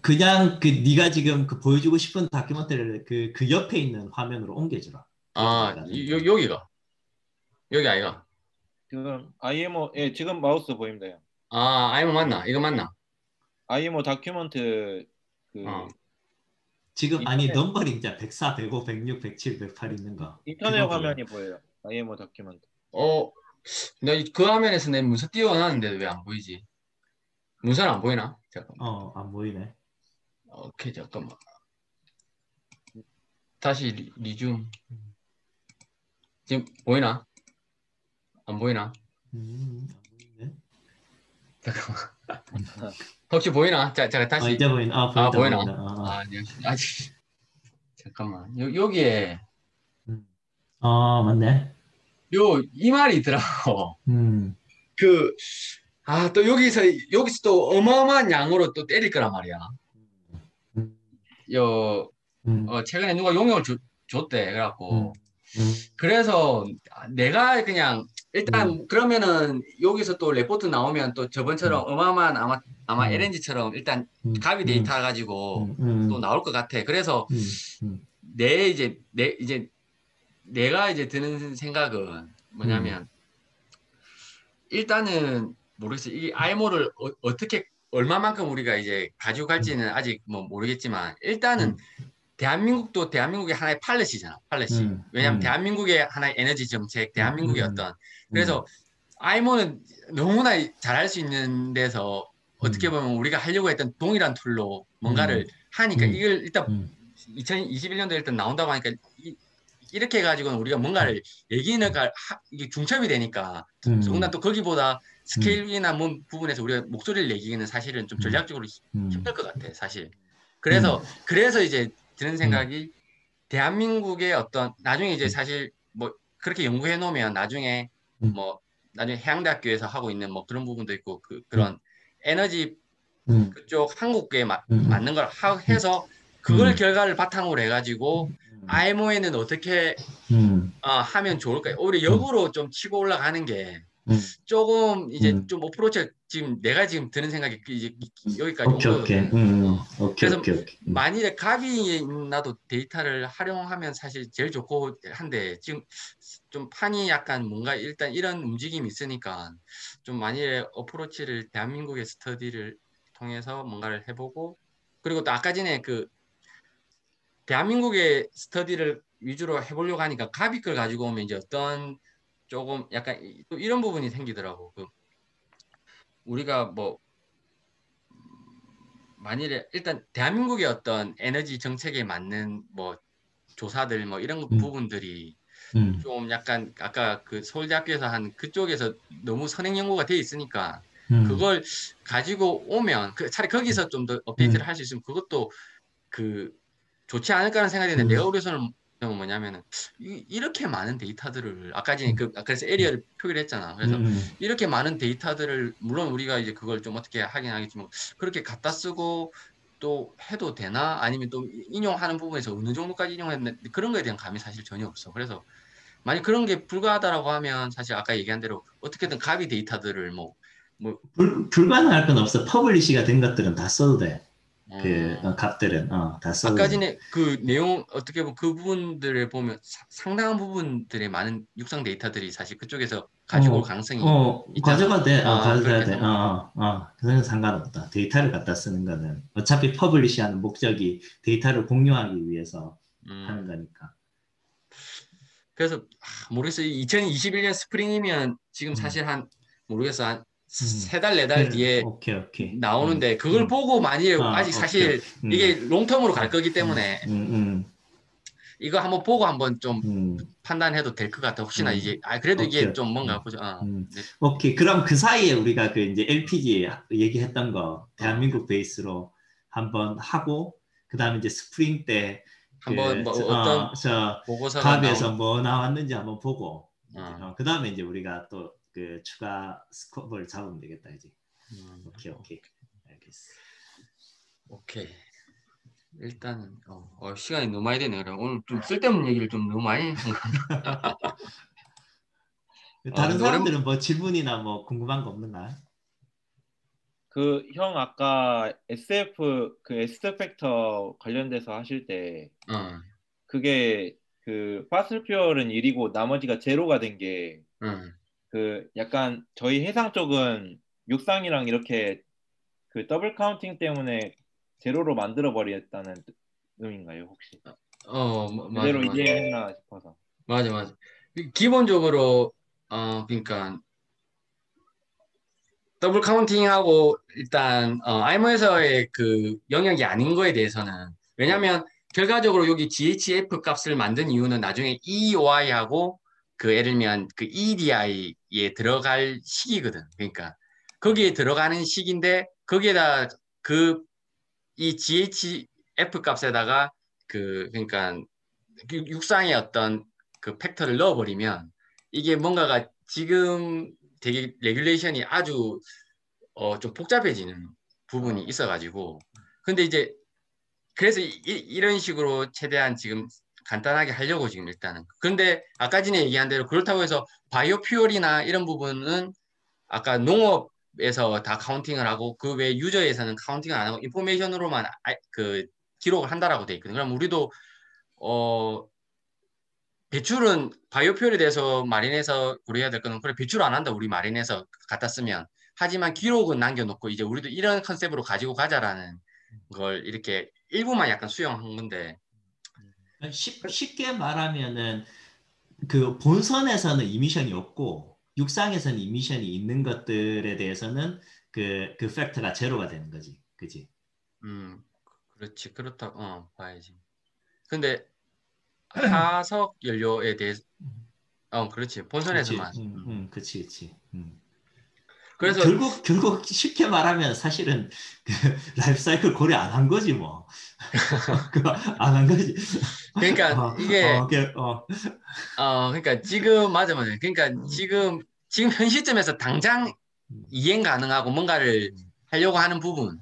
그냥 네가 지금 그 보여주고 싶은 다큐멘터리를 그 옆에 있는 화면으로 옮겨주라. 여기가. 여기 아이가. 지금 IMO 예 지금 마우스 보입니다. 아이모 맞나? 이거 맞나? IMO 다큐멘트 지금 아니 인터넷. 넘버링 이제 104, 105, 106, 107, 108 있는 거. 인터넷 화면이 보여요. IMO 다큐멘트. 나 그 화면에서 내 문서 띄워놨는데 왜 안 보이지? 문서는 안 보이나? 잠깐만. 안 보이네. 오케이, 잠깐만. 다시 리줌. 지금 보이나? 안 보이나? 안 보이네. 잠깐만. 혹시 보이나? 자, 다시. 이제 보이나? 보이나? 보인다. 아직. 잠깐만. 여기에. 맞네. 이 말이 있더라고. 그 또 여기서 또 어마어마한 양으로 또 때릴 거란 말이야. 최근에 누가 용역을 줬대. 그래갖고. 그래서 내가 그냥 일단 그러면은 여기서 또 레포트 나오면 또 저번처럼 어마어마한 아마 LNG처럼 일단 가비 데이터 가지고 또 나올 것 같아. 그래서 내가 이제 드는 생각은 뭐냐면 일단은 모르겠어요. 이 IMO를 어떻게 얼마만큼 우리가 이제 가지고 갈지는 아직 뭐 모르겠지만 일단은 대한민국도 대한민국의 하나의 팔렛이잖아. 팔렛이. 왜냐하면 대한민국의 하나의 에너지 정책, 대한민국의 그래서 IMO는 너무나 잘할 수 있는 데서 어떻게 보면 우리가 하려고 했던 동일한 툴로 뭔가를 하니까 이걸 일단 2021년도에 일단 나온다고 하니까 이렇게 해가지고는 우리가 뭔가를 얘기는 이게 중첩이 되니까 더군다나 또 거기보다 스케일이나 뭐 부분에서 우리가 목소리를 내기는 사실은 좀 전략적으로 힘들 것 같아, 사실. 그래서 이제 드는 생각이 대한민국의 나중에 이제 사실 뭐 그렇게 연구해 놓으면 나중에 해양대학교에서 하고 있는 뭐 그런 부분도 있고 그런 에너지 그쪽 한국에 맞는 걸 해서 그걸 결과를 바탕으로 해가지고 IMO에는 어떻게 하면 좋을까요? 오히려 역으로 좀 치고 올라가는 게 조금 이제 좀 어프로치 지금 내가 지금 드는 생각이 이제 여기까지 온 거거든. 그래서 만일에 갑이 나도 데이터를 활용하면 사실 제일 좋고 한데 지금 좀 판이 약간 뭔가 일단 이런 움직임이 있으니까 좀 만일에 어프로치를 대한민국의 스터디를 통해서 뭔가를 해보고 그리고 또 아까 전에 대한민국의 스터디를 위주로 해보려고 하니까 가비 걸 가지고 오면 이제 어떤 조금 약간 또 이런 부분이 생기더라고. 우리가 뭐 만일에 일단 대한민국의 어떤 에너지 정책에 맞는 뭐 조사들 뭐 이런 부분들이 좀 약간 아까 서울대학교에서 한 그쪽에서 너무 선행 연구가 돼 있으니까 그걸 가지고 오면 차라리 거기서 좀 더 업데이트를 할 수 있으면 그것도 좋지 않을까라는 생각이 드는데 내가 우려서는 뭐냐면은 이렇게 많은 데이터들을 아까 전에 그래서 에리어를 표기를 했잖아. 그래서 이렇게 많은 데이터들을 물론 우리가 이제 그걸 좀 어떻게 하긴 하겠지만 그렇게 갖다 쓰고 또 해도 되나 아니면 또 인용하는 부분에서 어느 정도까지 인용했는데 그런 거에 대한 감이 사실 전혀 없어. 그래서 만약 그런 게 불가하다라고 하면 사실 아까 얘기한 대로 어떻게든 가비 데이터들을 불가능할 건 없어. 퍼블리시가 된 것들은 다 써도 돼. 값들은 다 써도 아까 전에 내용 어떻게 보면 그 부분들을 보면 상당한 부분들의 많은 육성 데이터들이 사실 그쪽에서 가지고 올 가능성이 있잖아. 가져가도 돼. 가져가야 돼. 그거는 상관없다. 데이터를 갖다 쓰는 거는 어차피 퍼블리시하는 목적이 데이터를 공유하기 위해서 하는 거니까. 그래서 모르겠어요. 2021년 스프링이면 지금 사실 모르겠어. 한 3달, 4달 뒤에 오케이. 나오는데 그걸 보고 만약에 아직 사실 이게 롱텀으로 갈 거기 때문에 이거 한번 보고 한번 좀 판단해도 될 것 같아. 혹시나 이제 그래도 이게 좀 뭔가 보죠. 네. 오케이. 그럼 그 사이에 우리가 이제 LPG 얘기했던 거 대한민국 베이스로 한번 하고 그다음에 이제 스프링 때 한번 어떤 보고서가 갑에서 뭐 나왔는지 한번 보고 그다음에 이제 우리가 또 추가 스코어를 잡으면 되겠다 이제. 오케이. 알겠어. 오케이. 일단은 시간이 너무 많이 되네. 그래 오늘 좀 쓸데없는 얘기를 좀 너무 많이 한 거. 다른 근데 사람들은 뭐 질문이나 뭐 궁금한 거 없는가? 그 형 아까 SF 그 S 팩터 관련돼서 하실 때 어, 그게 그 파슬 퓨얼은 1이고 나머지가 제로가 된 게 어. 그 약간 저희 해상 쪽은 육상이랑 이렇게 그 더블 카운팅 때문에 제로로 만들어 버렸다는 의미인가요, 혹시? 맞아, 그대로 맞아. 이해했나 싶어서. 맞아. 기본적으로, 그러니까, 더블 카운팅하고, 일단, 아이머에서의 그 영역이 아닌 거에 대해서는, 왜냐면, 결과적으로 여기 GHF 값을 만든 이유는 나중에 EOI하고, 그, 예를 들면, 그 EDI에 들어갈 식이거든. 그러니까, 거기에 들어가는 식인데, 거기에다 그, 이 GHF 값에다가, 그러니까, 육상의 어떤 그 팩터를 넣어버리면 이게 뭔가가 지금 되게 레귤레이션이 아주 좀 복잡해지는 부분이 있어가지고 근데 이제 그래서 이런 식으로 최대한 지금 간단하게 하려고 지금 일단은 그런데 아까 전에 얘기한 대로 그렇다고 해서 바이오 퓨얼이나 이런 부분은 아까 농업에서 다 카운팅을 하고 그 외 유저에서는 카운팅을 안 하고 인포메이션으로만 그 기록을 한다라고 돼 있거든요. 그럼 우리도 배출은 바이오퓨얼에 대해서 마린에서 고려해야 될 거는 그래 배출 안 한다 우리 마린에서 갖다 쓰면 하지만 기록은 남겨놓고 이제 우리도 이런 컨셉으로 가지고 가자라는 걸 이렇게 일부만 약간 수용한 건데 쉽게 말하면은 그 본선에서는 이미션이 없고 육상에서는 이미션이 있는 것들에 대해서는 그 팩터가 제로가 되는 거지. 그지? 그렇지 그렇다 봐야지 근데 하석 연료에 대해서 그렇지 그렇지. 본선에서만 그렇지. 그래서 결국 쉽게 말하면 사실은 그 라이프 사이클 고려 안 한 거지 뭐. 그거 안 한 거지. 그러니까 이게 그러니까 지금 맞아. 그러니까 지금 현 시점에서 당장 이행 가능하고 뭔가를 하려고 하는 부분.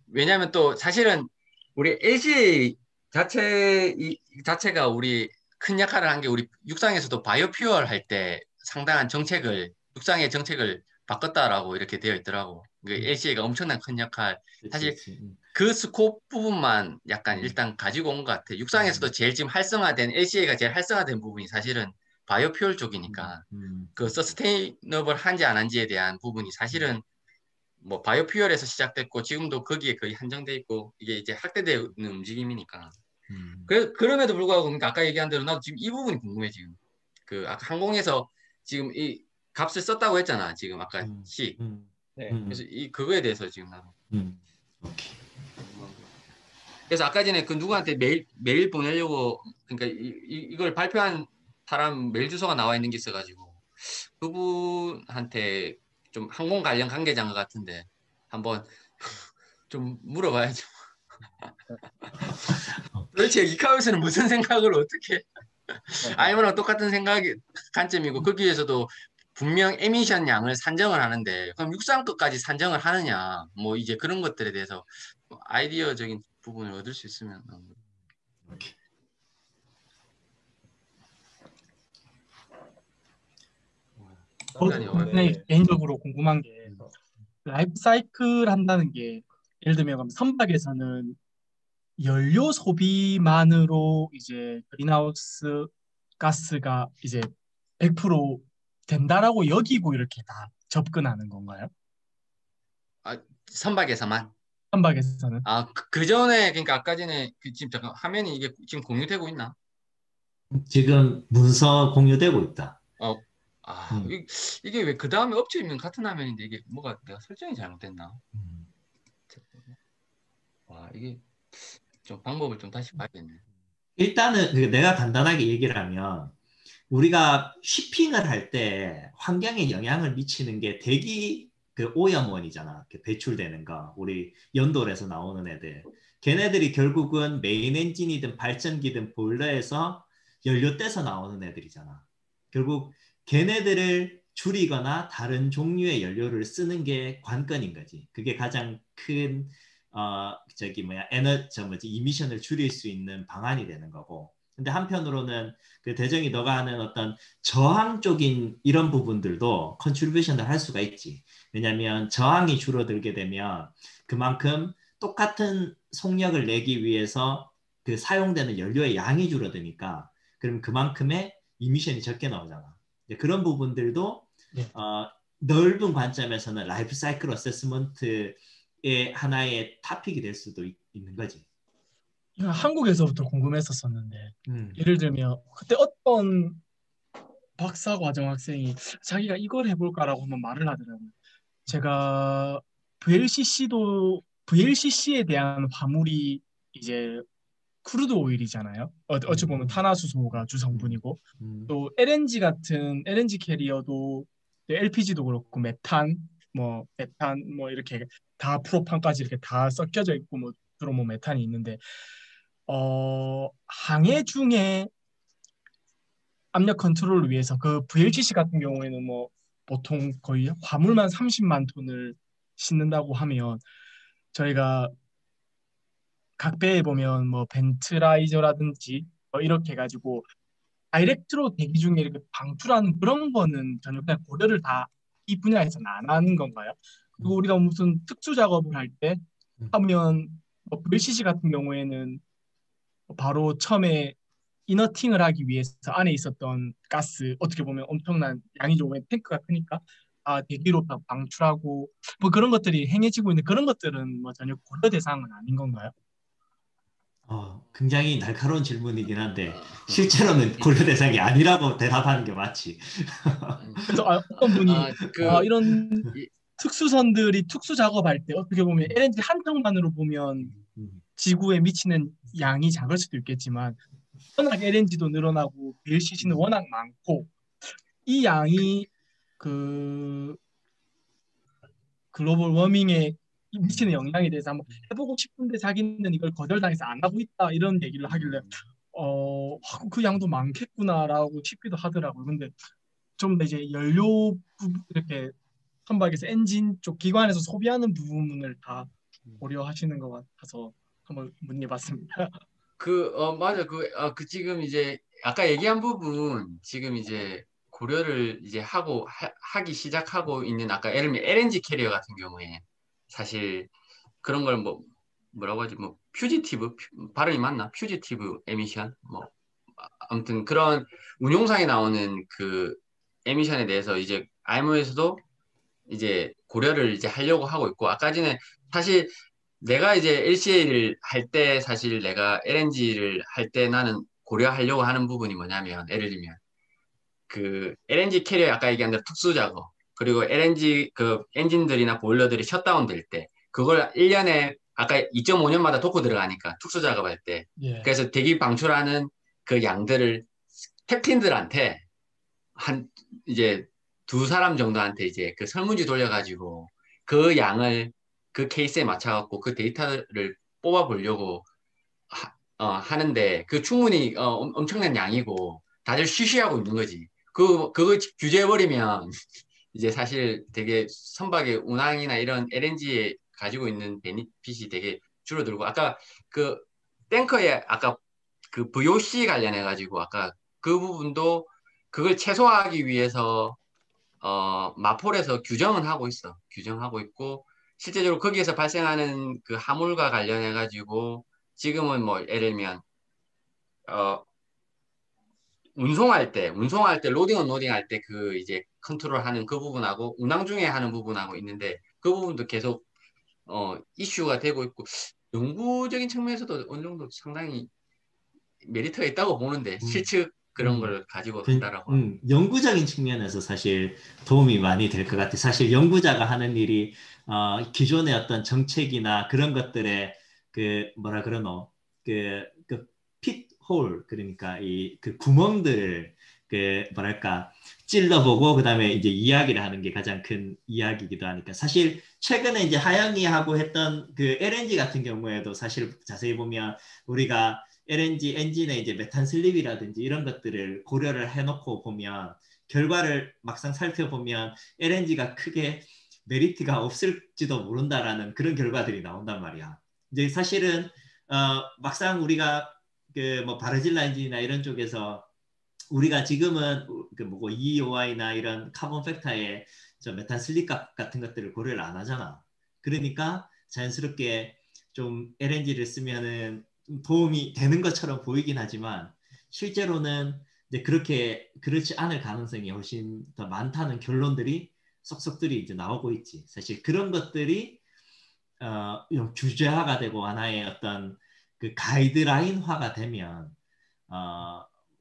왜냐하면 또 사실은 우리 LCA 자체가 우리 큰 역할을 한 게 우리 육상에서도 바이오퓨얼 할 때 상당한 정책을 육상의 정책을 바꿨다라고 이렇게 되어 있더라고. 그 LCA가 엄청난 큰 역할. 사실 그 스코프 부분만 약간 일단 가지고 온 것 같아. 육상에서도 제일 지금 활성화된 LCA가 제일 활성화된 부분이 사실은 바이오퓨얼 쪽이니까 그 서스테이너블 한지 안 한지에 대한 부분이 사실은 뭐 바이오퓨얼에서 시작됐고 지금도 거기에 거의 한정돼 있고 이게 이제 확대되는 움직임이니까. 그럼에도 불구하고 그러니까 아까 얘기한 대로 나도 지금 이 부분이 궁금해 지금. 그 아까 항공에서 지금 이 값을 썼다고 했잖아 지금 아까 시. 네. 그래서 이 그거에 대해서 지금 나도. 오케이. 그래서 아까 전에 그 누구한테 메일 보내려고 그러니까 이걸 발표한 사람 메일 주소가 나와 있는 게 있어가지고 그분한테 좀 항공 관련 관계자인 것 같은데 한번 좀 물어봐야죠. 도대체 이카우스는 무슨 생각을 어떻게 아이머랑 똑같은 생각이 관점이고 거기에서도 분명 에미션 양을 산정을 하는데 그럼 육상 것까지 산정을 하느냐 뭐 이제 그런 것들에 대해서 아이디어적인 부분을 얻을 수 있으면 네, 개인적으로 궁금한 게 라이프 사이클 한다는 게 예를 들면 그럼 선박에서는 연료 소비만으로 이제 그린하우스 가스가 이제 100% 된다라고 여기고 이렇게 다 접근하는 건가요? 선박에서만 선박에서는? 그 전에 그러니까 아까 전에 지금 잠깐 화면이 이게 지금 공유되고 있나? 지금 문서 공유되고 있다. 이게 왜 그 다음에 업체 이면 같은 화면인데 이게 뭐가 내가 설정이 잘못됐나? 와 이게 좀 방법을 좀 다시 봐야겠네. 일단은 내가 간단하게 얘기를 하면 우리가 쉬핑을 할 때 환경에 영향을 미치는 게 대기 그 오염원이잖아. 배출되는 거. 우리 연돌에서 나오는 애들. 걔네들이 결국은 메인 엔진이든 발전기든 보일러에서 연료 떼서 나오는 애들이잖아. 결국 걔네들을 줄이거나 다른 종류의 연료를 쓰는 게 관건인 거지. 그게 가장 큰 저기 뭐야 이미션을 줄일 수 있는 방안이 되는 거고. 근데 한편으로는 그 대정이 너가 하는 어떤 저항 쪽인 이런 부분들도 컨트리뷰션을 할 수가 있지. 왜냐하면 저항이 줄어들게 되면 그만큼 똑같은 속력을 내기 위해서 그 사용되는 연료의 양이 줄어드니까 그럼 그만큼의 이미션이 적게 나오잖아. 그런 부분들도 넓은 관점에서는 라이프 사이클 어세스먼트의 하나의 토픽이 될 수도 있는 거지. 한국에서부터 궁금했었었는데 예를 들면 그때 어떤 박사과정 학생이 자기가 이걸 해볼까라고 한번 말을 하더라고요. 제가 VLCC에 대한 화물이 이제 크루드 오일이잖아요. 어찌 보면 탄화수소가 주성분이고 또 LNG 캐리어도 LPG도 그렇고 메탄 뭐 이렇게 다 프로판까지 이렇게 다 섞여져 있고 뭐 주로 뭐 메탄이 있는데 항해 중에 압력 컨트롤을 위해서 그 VLCC 같은 경우에는 뭐 보통 거의 화물만 30만 톤을 싣는다고 하면 저희가 각 배에 보면 뭐 벤트라이저라든지 이렇게 해가지고 다이렉트로 대기 중에 이렇게 방출하는 그런 거는 전혀 그냥 고려를 다 이 분야에서는 안 하는 건가요? 그리고 우리가 무슨 특수 작업을 할 때 하면 VLCC 같은 경우에는 바로 처음에 이너팅을 하기 위해서 안에 있었던 가스 어떻게 보면 엄청난 양이죠. 탱크가 크니까 대기로 방출하고 뭐 그런 것들이 행해지고 있는 그런 것들은 뭐 전혀 고려 대상은 아닌 건가요? 굉장히 날카로운 질문이긴 한데 실제로는 고려 대상이 아니라고 대답하는 게 맞지. 그래서 어떤 분이 이런 특수선들이 특수 작업할 때 어떻게 보면 LNG 한 턱만으로 보면 지구에 미치는 양이 작을 수도 있겠지만 워낙 LNG도 늘어나고 VLCC는 워낙 많고 이 양이 그 글로벌 워밍에 미치는 영향에 대해서 한번 해보고 싶은데 자기는 이걸 거절당해서 안 하고 있다 이런 얘기를 하길래 그 양도 많겠구나라고 싶기도 하더라고요. 근데 좀 더 이제 연료 이렇게 선박에서 엔진 쪽 기관에서 소비하는 부분을 다 고려하시는 것 같아서 한번 문의해봤습니다. 맞아. 그 지금 이제 아까 얘기한 부분 지금 이제 고려를 이제 하기 시작하고 있는 아까 예를 들면 LNG 캐리어 같은 경우에 사실 그런 걸 뭐라고 하지? 뭐 퓨지티브 발음이 맞나? 퓨지티브 에미션 뭐 아무튼 그런 운용상에 나오는 그 에미션에 대해서 이제 IMO에서도 이제 고려를 이제 하려고 하고 있고 아까 전에 사실 내가 이제 LCA를 할 때 사실 내가 LNG를 할 때 나는 고려하려고 하는 부분이 뭐냐면 예를 들면 그 LNG 캐리어 아까 얘기한 대로 특수 작업 그리고 LNG 그 엔진들이나 보일러들이 셧다운 될 때 그걸 1년에 아까 2.5년마다 도크 들어가니까 특수 작업할 때 그래서 대기 방출하는 그 양들을 캡틴들한테 이제 2사람 정도한테 이제 그 설문지 돌려가지고 그 양을 그 케이스에 맞춰갖고 그 데이터를 뽑아보려고 하는데 그 충분히 엄청난 양이고 다들 쉬쉬하고 있는 거지. 그거 규제해버리면 이제 사실 되게 선박의 운항이나 이런 LNG에 가지고 있는 베니핏이 되게 줄어들고 아까 그 탱커에 아까 그 VOC 관련해가지고 아까 그 부분도 그걸 최소화하기 위해서 마폴에서 규정은 하고 있어. 규정하고 있고 실제적으로 거기에서 발생하는 그 화물과 관련해 가지고 지금은 뭐 예를 들면 운송할 때 로딩 언로딩 할 때 그 이제 컨트롤하는 그 부분하고 운항 중에 하는 부분하고 있는데 그 부분도 계속 이슈가 되고 있고 연구적인 측면에서도 어느 정도 상당히 메리트가 있다고 보는데 실측 그런 걸 가지고 한다라고 연구적인 측면에서 사실 도움이 많이 될 것 같아. 사실 연구자가 하는 일이 기존의 어떤 정책이나 그런 것들에 그 뭐라 그러노 그 핏홀 그러니까 그 구멍들을 그 뭐랄까 찔러보고 그다음에 이제 이야기를 하는 게 가장 큰 이야기이기도 하니까 사실 최근에 이제 하영이하고 했던 그 LNG 같은 경우에도 사실 자세히 보면 우리가 LNG 엔진의 이제 메탄 슬립이라든지 이런 것들을 고려를 해놓고 보면 결과를 막상 살펴보면 LNG가 크게 메리트가 없을지도 모른다라는 그런 결과들이 나온단 말이야. 이제 사실은 막상 우리가 그 뭐 바르질라 엔진이나 이런 쪽에서 우리가 지금은 그 뭐고 EOI나 이런 카본 팩터의 저 메탄 슬립값 같은 것들을 고려를 안 하잖아. 그러니까 자연스럽게 좀 LNG를 쓰면은 도움이 되는 것처럼 보이긴 하지만 실제로는 이제 그렇게 그렇지 않을 가능성이 훨씬 더 많다는 결론들이 쏙쏙들이 이제 나오고 있지. 사실 그런 것들이 규제화가 되고 하나의 어떤 그 가이드라인화가 되면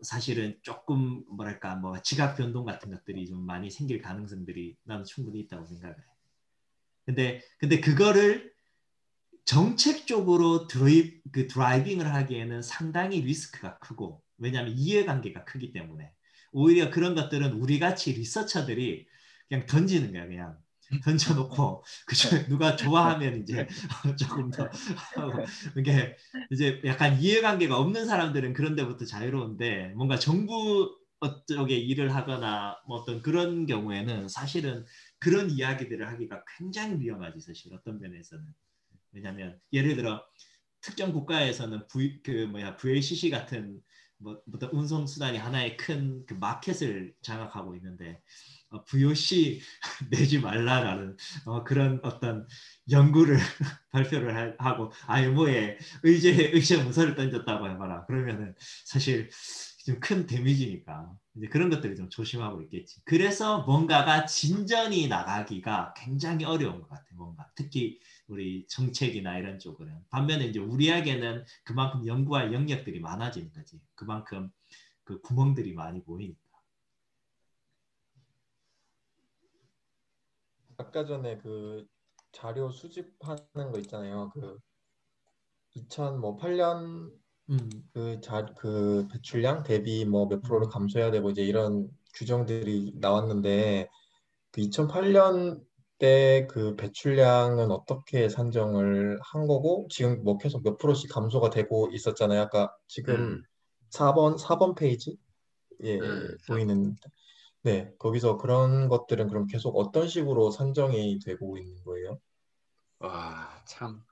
사실은 조금 뭐랄까 뭐 지각 변동 같은 것들이 좀 많이 생길 가능성들이 나는 충분히 있다고 생각을 해. 근데 그거를 정책적으로 드라이빙을 하기에는 상당히 리스크가 크고 왜냐하면 이해관계가 크기 때문에 오히려 그런 것들은 우리 같이 리서처들이 그냥 던지는 거야. 그냥 던져놓고 그중에 누가 좋아하면 이제 조금 더 하고 이게 이제 약간 이해관계가 없는 사람들은 그런 데부터 자유로운데 뭔가 정부 쪽에 일을 하거나 뭐 어떤 그런 경우에는 사실은 그런 이야기들을 하기가 굉장히 위험하지 사실 어떤 면에서는. 왜냐하면 예를 들어 특정 국가에서는 VLCC 같은 뭐 어떤 운송 수단이 하나의 큰 그 마켓을 장악하고 있는데 VOC 내지 말라라는 그런 어떤 연구를 발표를 하고 IMO에 의제 문서를 던졌다고 해봐라. 그러면은 사실 좀 큰 데미지니까 이제 그런 것들을 좀 조심하고 있겠지. 그래서 뭔가가 진전이 나가기가 굉장히 어려운 것 같아. 뭔가 특히 우리 정책이나 이런 쪽은. 반면에 이제 우리에게는 그만큼 연구할 영역들이 많아지는 거지. 그만큼 그 구멍들이 많이 보이니까. 아까 전에 그 자료 수집하는 거 있잖아요. 그 2008년 그 배출량 대비 뭐 몇 프로를 감소해야 되고 이제 이런 규정들이 나왔는데 그 2008년 때 그 배출량은 어떻게 산정을 한 거고 지금 뭐 계속 몇 프로씩 감소가 되고 있었잖아요. 아까 지금 4번 페이지 예 보이는 네 거기서 그런 것들은 그럼 계속 어떤 식으로 산정이 되고 있는 거예요? 와, 참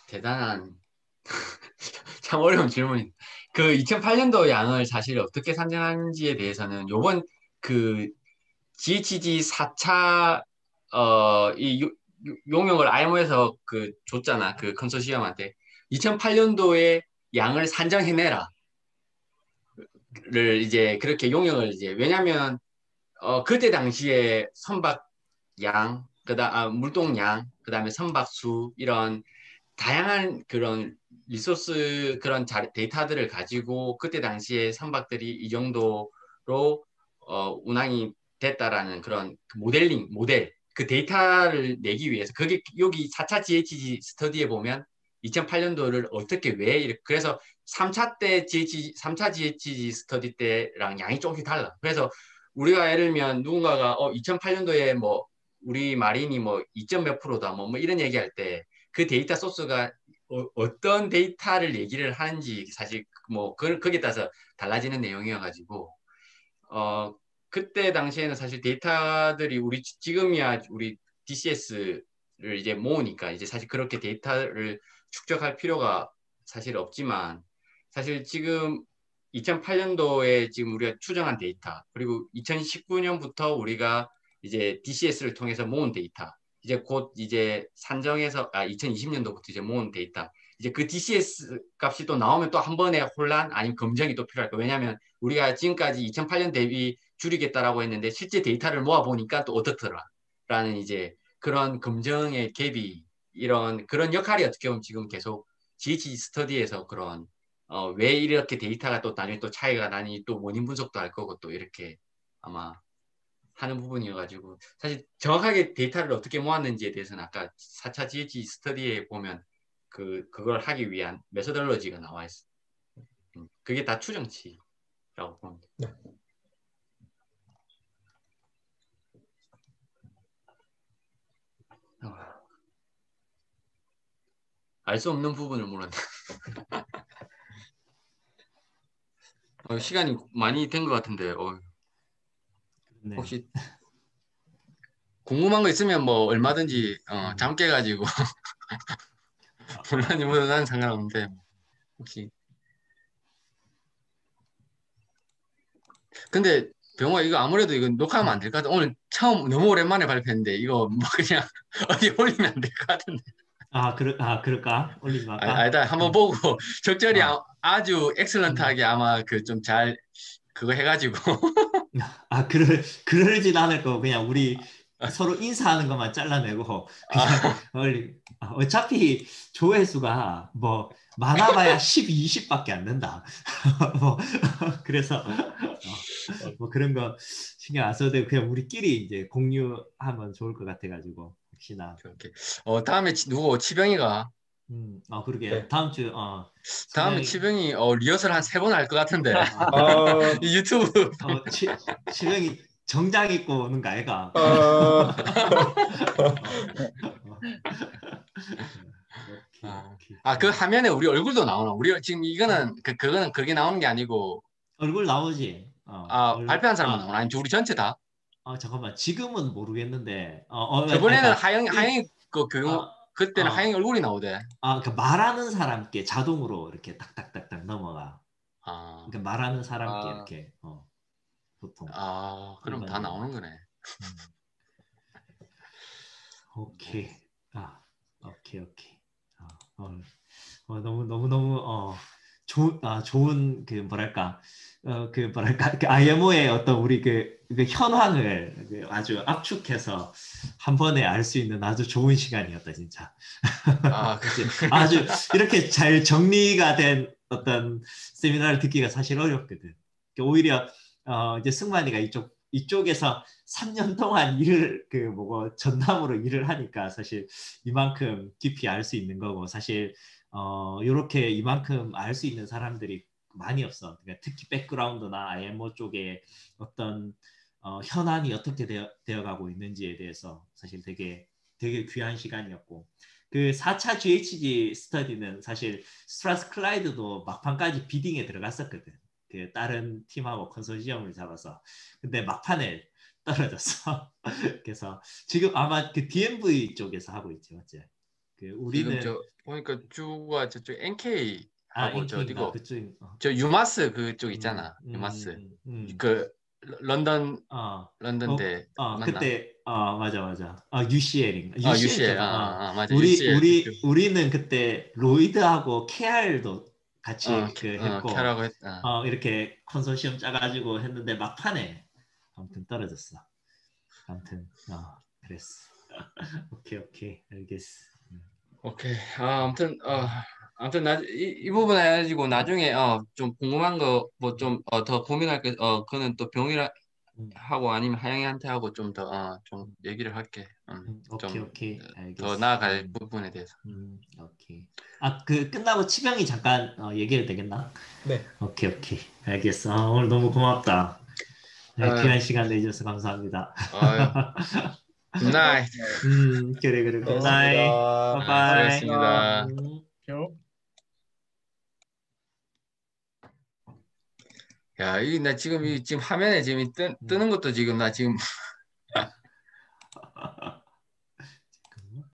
대단한 참 어려운 질문입니다. 그 2008년도 양을 사실 어떻게 산정하는지에 대해서는 요번 그 GHG 4차 이 용역을 IMO에서 그 줬잖아. 그 컨소시엄한테 2008년도에 양을 산정해내라를 이제 그렇게 용역을 이제 왜냐면 그때 당시에 선박양 물동량 그다음에 선박수 이런 다양한 그런 리소스 그런 데이터들을 가지고 그때 당시에 선박들이 이 정도로 운항이 됐다라는 그런 모델 그 데이터를 내기 위해서 그게 여기 4차 GHG 스터디에 보면 2008년도를 어떻게 왜 이렇게 그래서 3차 GHG 스터디 때랑 양이 조금씩 달라. 그래서 우리가 예를 들면 누군가가 2008년도에 뭐 우리 마린이 뭐 2점 몇 프로다 뭐 이런 얘기할 때 그 데이터 소스가 어떤 데이터를 얘기를 하는지 사실 뭐 거기에 따라서 달라지는 내용이어가지고 그때 당시에는 사실 데이터들이 지금이야 우리 DCS를 이제 모으니까 이제 사실 그렇게 데이터를 축적할 필요가 사실 없지만 사실 지금 2008년도에 지금 우리가 추정한 데이터 그리고 2019년부터 우리가 이제 DCS를 통해서 모은 데이터 이제 곧 이제 산정해서 2020년도부터 이제 모은 데이터 이제 그 DCS 값이 또 나오면 또 한 번에 혼란 아니면 검증이 또 필요할 거예요. 왜냐하면 우리가 지금까지 2008년 대비 줄이겠다라고 했는데 실제 데이터를 모아 보니까 또 어떻더라라는 이제 그런 검증의 갭이 그런 역할이 어떻게 보면 지금 계속 GHG 스터디에서 그런 왜 이렇게 데이터가 또 나중에 또 차이가 나니 또 원인 분석도 할 거고 또 이렇게 아마 하는 부분이어가지고 사실 정확하게 데이터를 어떻게 모았는지에 대해서는 아까 4차 GHG 스터디에 보면 그걸 하기 위한 메소덜러지가 나와 있어. 그게 다 추정치라고 봅니다. 네. 알 수 없는 부분을 물었네. 시간이 많이 된 것 같은데 네. 혹시 궁금한 거 있으면 뭐 얼마든지 음. 잠 깨가지고 물론이 뭐 난 상관없는데 혹시 근데 병호 이거 아무래도 이거 녹화하면 안 될 것 같아. 오늘 처음 너무 오랜만에 발표했는데 이거 뭐 그냥 어디 올리면 안 될 것 같은데. 그럴까? 올리지 말까? 아니다 한번 보고 적절히 어. 아주 음. 엑셀런트하게 아마 그 좀 잘 그거 해가지고 그러진 않을 거고, 그냥 우리 서로 인사하는 것만 잘라내고, 그냥 어차피 조회수가 뭐, 많아봐야 12, 20밖에 안 된다. 뭐, 그래서, 뭐 그런 거 신경 안 써도 되고, 그냥 우리끼리 이제 공유하면 좋을 것 같아가지고, 혹시나. 이렇게 다음에 누구 치병이가 그러게. 네. 다음 주, 다음에 치명이, 치병이 리허설 한 3번 할 것 같은데 아, 이 유튜브 치명이 정장 입고 오는 거 아이가? 아, 오케이. 그 화면에 우리 얼굴도 나오나? 우리 지금 이거는 그거는 그게 나오는 게 아니고 얼굴 나오지? 발표한 사람만 나오나? 아니면 우리 전체 다? 잠깐만. 지금은 모르겠는데, 저번에는 그러니까, 하영이 그때는 어, 하영이 얼굴이 나오대. 그러니까 말하는 사람께 자동으로 이렇게 딱딱딱딱 넘어가. 아, 그러니까 말하는 사람께 아, 이렇게, 보통 그럼 다 일반적으로. 나오는 거네. 음, 오케이. 아, 오케이. 너무 좋은 그 뭐랄까 그 IMO의 어떤 우리 그 현황을 아주 압축해서 한 번에 알 수 있는 아주 좋은 시간이었다 진짜. 그치? 아주 이렇게 잘 정리가 된 어떤 세미나를 듣기가 사실 어렵거든. 오히려 이제 승만이가 이쪽에서 3년 동안 일을 그 뭐고 전담으로 일을 하니까 사실 이만큼 깊이 알 수 있는 거고 사실 이렇게 이만큼 알 수 있는 사람들이 많이 없어. 그러니까 특히 백그라운드나 IMO 쪽에 어떤 현안이 어떻게 되어가고 있는지에 대해서 사실 되게 귀한 시간이었고 그 4차 GHG 스터디는 사실 스트라스 클라이드도 막판까지 비딩에 들어갔었거든. 그 다른 팀하고 컨소시엄을 잡아서 근데 막판에 떨어졌어. 그래서 지금 아마 그 DMV 쪽에서 하고 있지, 맞지? 그 지금 우리는 저 보니까 주가 저쪽 NK 하고 저 NK인가 어디고 그쪽. 저 유마스 그쪽 음, 있잖아. 음, 유마스 음. 그 런던 어, 런던대 맞나? 그때, 맞아. UCL인가? UCL UCL이잖아. 맞아 UCL 그쪽 우리는 그때 로이드하고 KR도 같이 그 했고, 캐라고 했다. 이렇게 컨소시엄 짜가지고 했는데 막판에 아무튼 떨어졌어. 아무튼, 그랬어. 오케이, 알겠어. 오케이. 아무튼 이 부분 해가지고 나중에 좀 궁금한 거 뭐 좀 더 고민할 게 그는 또 병이라 음, 하고 아니면 하영이한테 하고 좀 더 좀 얘기를 할게. 좀 오케이, 더 알겠어. 나아갈 부분에 대해서. 오케이. 그 끝나고 치명이 잠깐 얘기해도 되겠나? 네. 오케이. 알겠어. 오늘 너무 고맙다. 네, 아유, 귀한 시간 내주셔서 감사합니다. 아유, 굿나잇. 그래. 굿나잇. 수고하셨습니다. 바이바이. 수고하셨습니다. 요. 야, 나 지금 지금 화면에 지금 뜨는 것도 지금 나 지금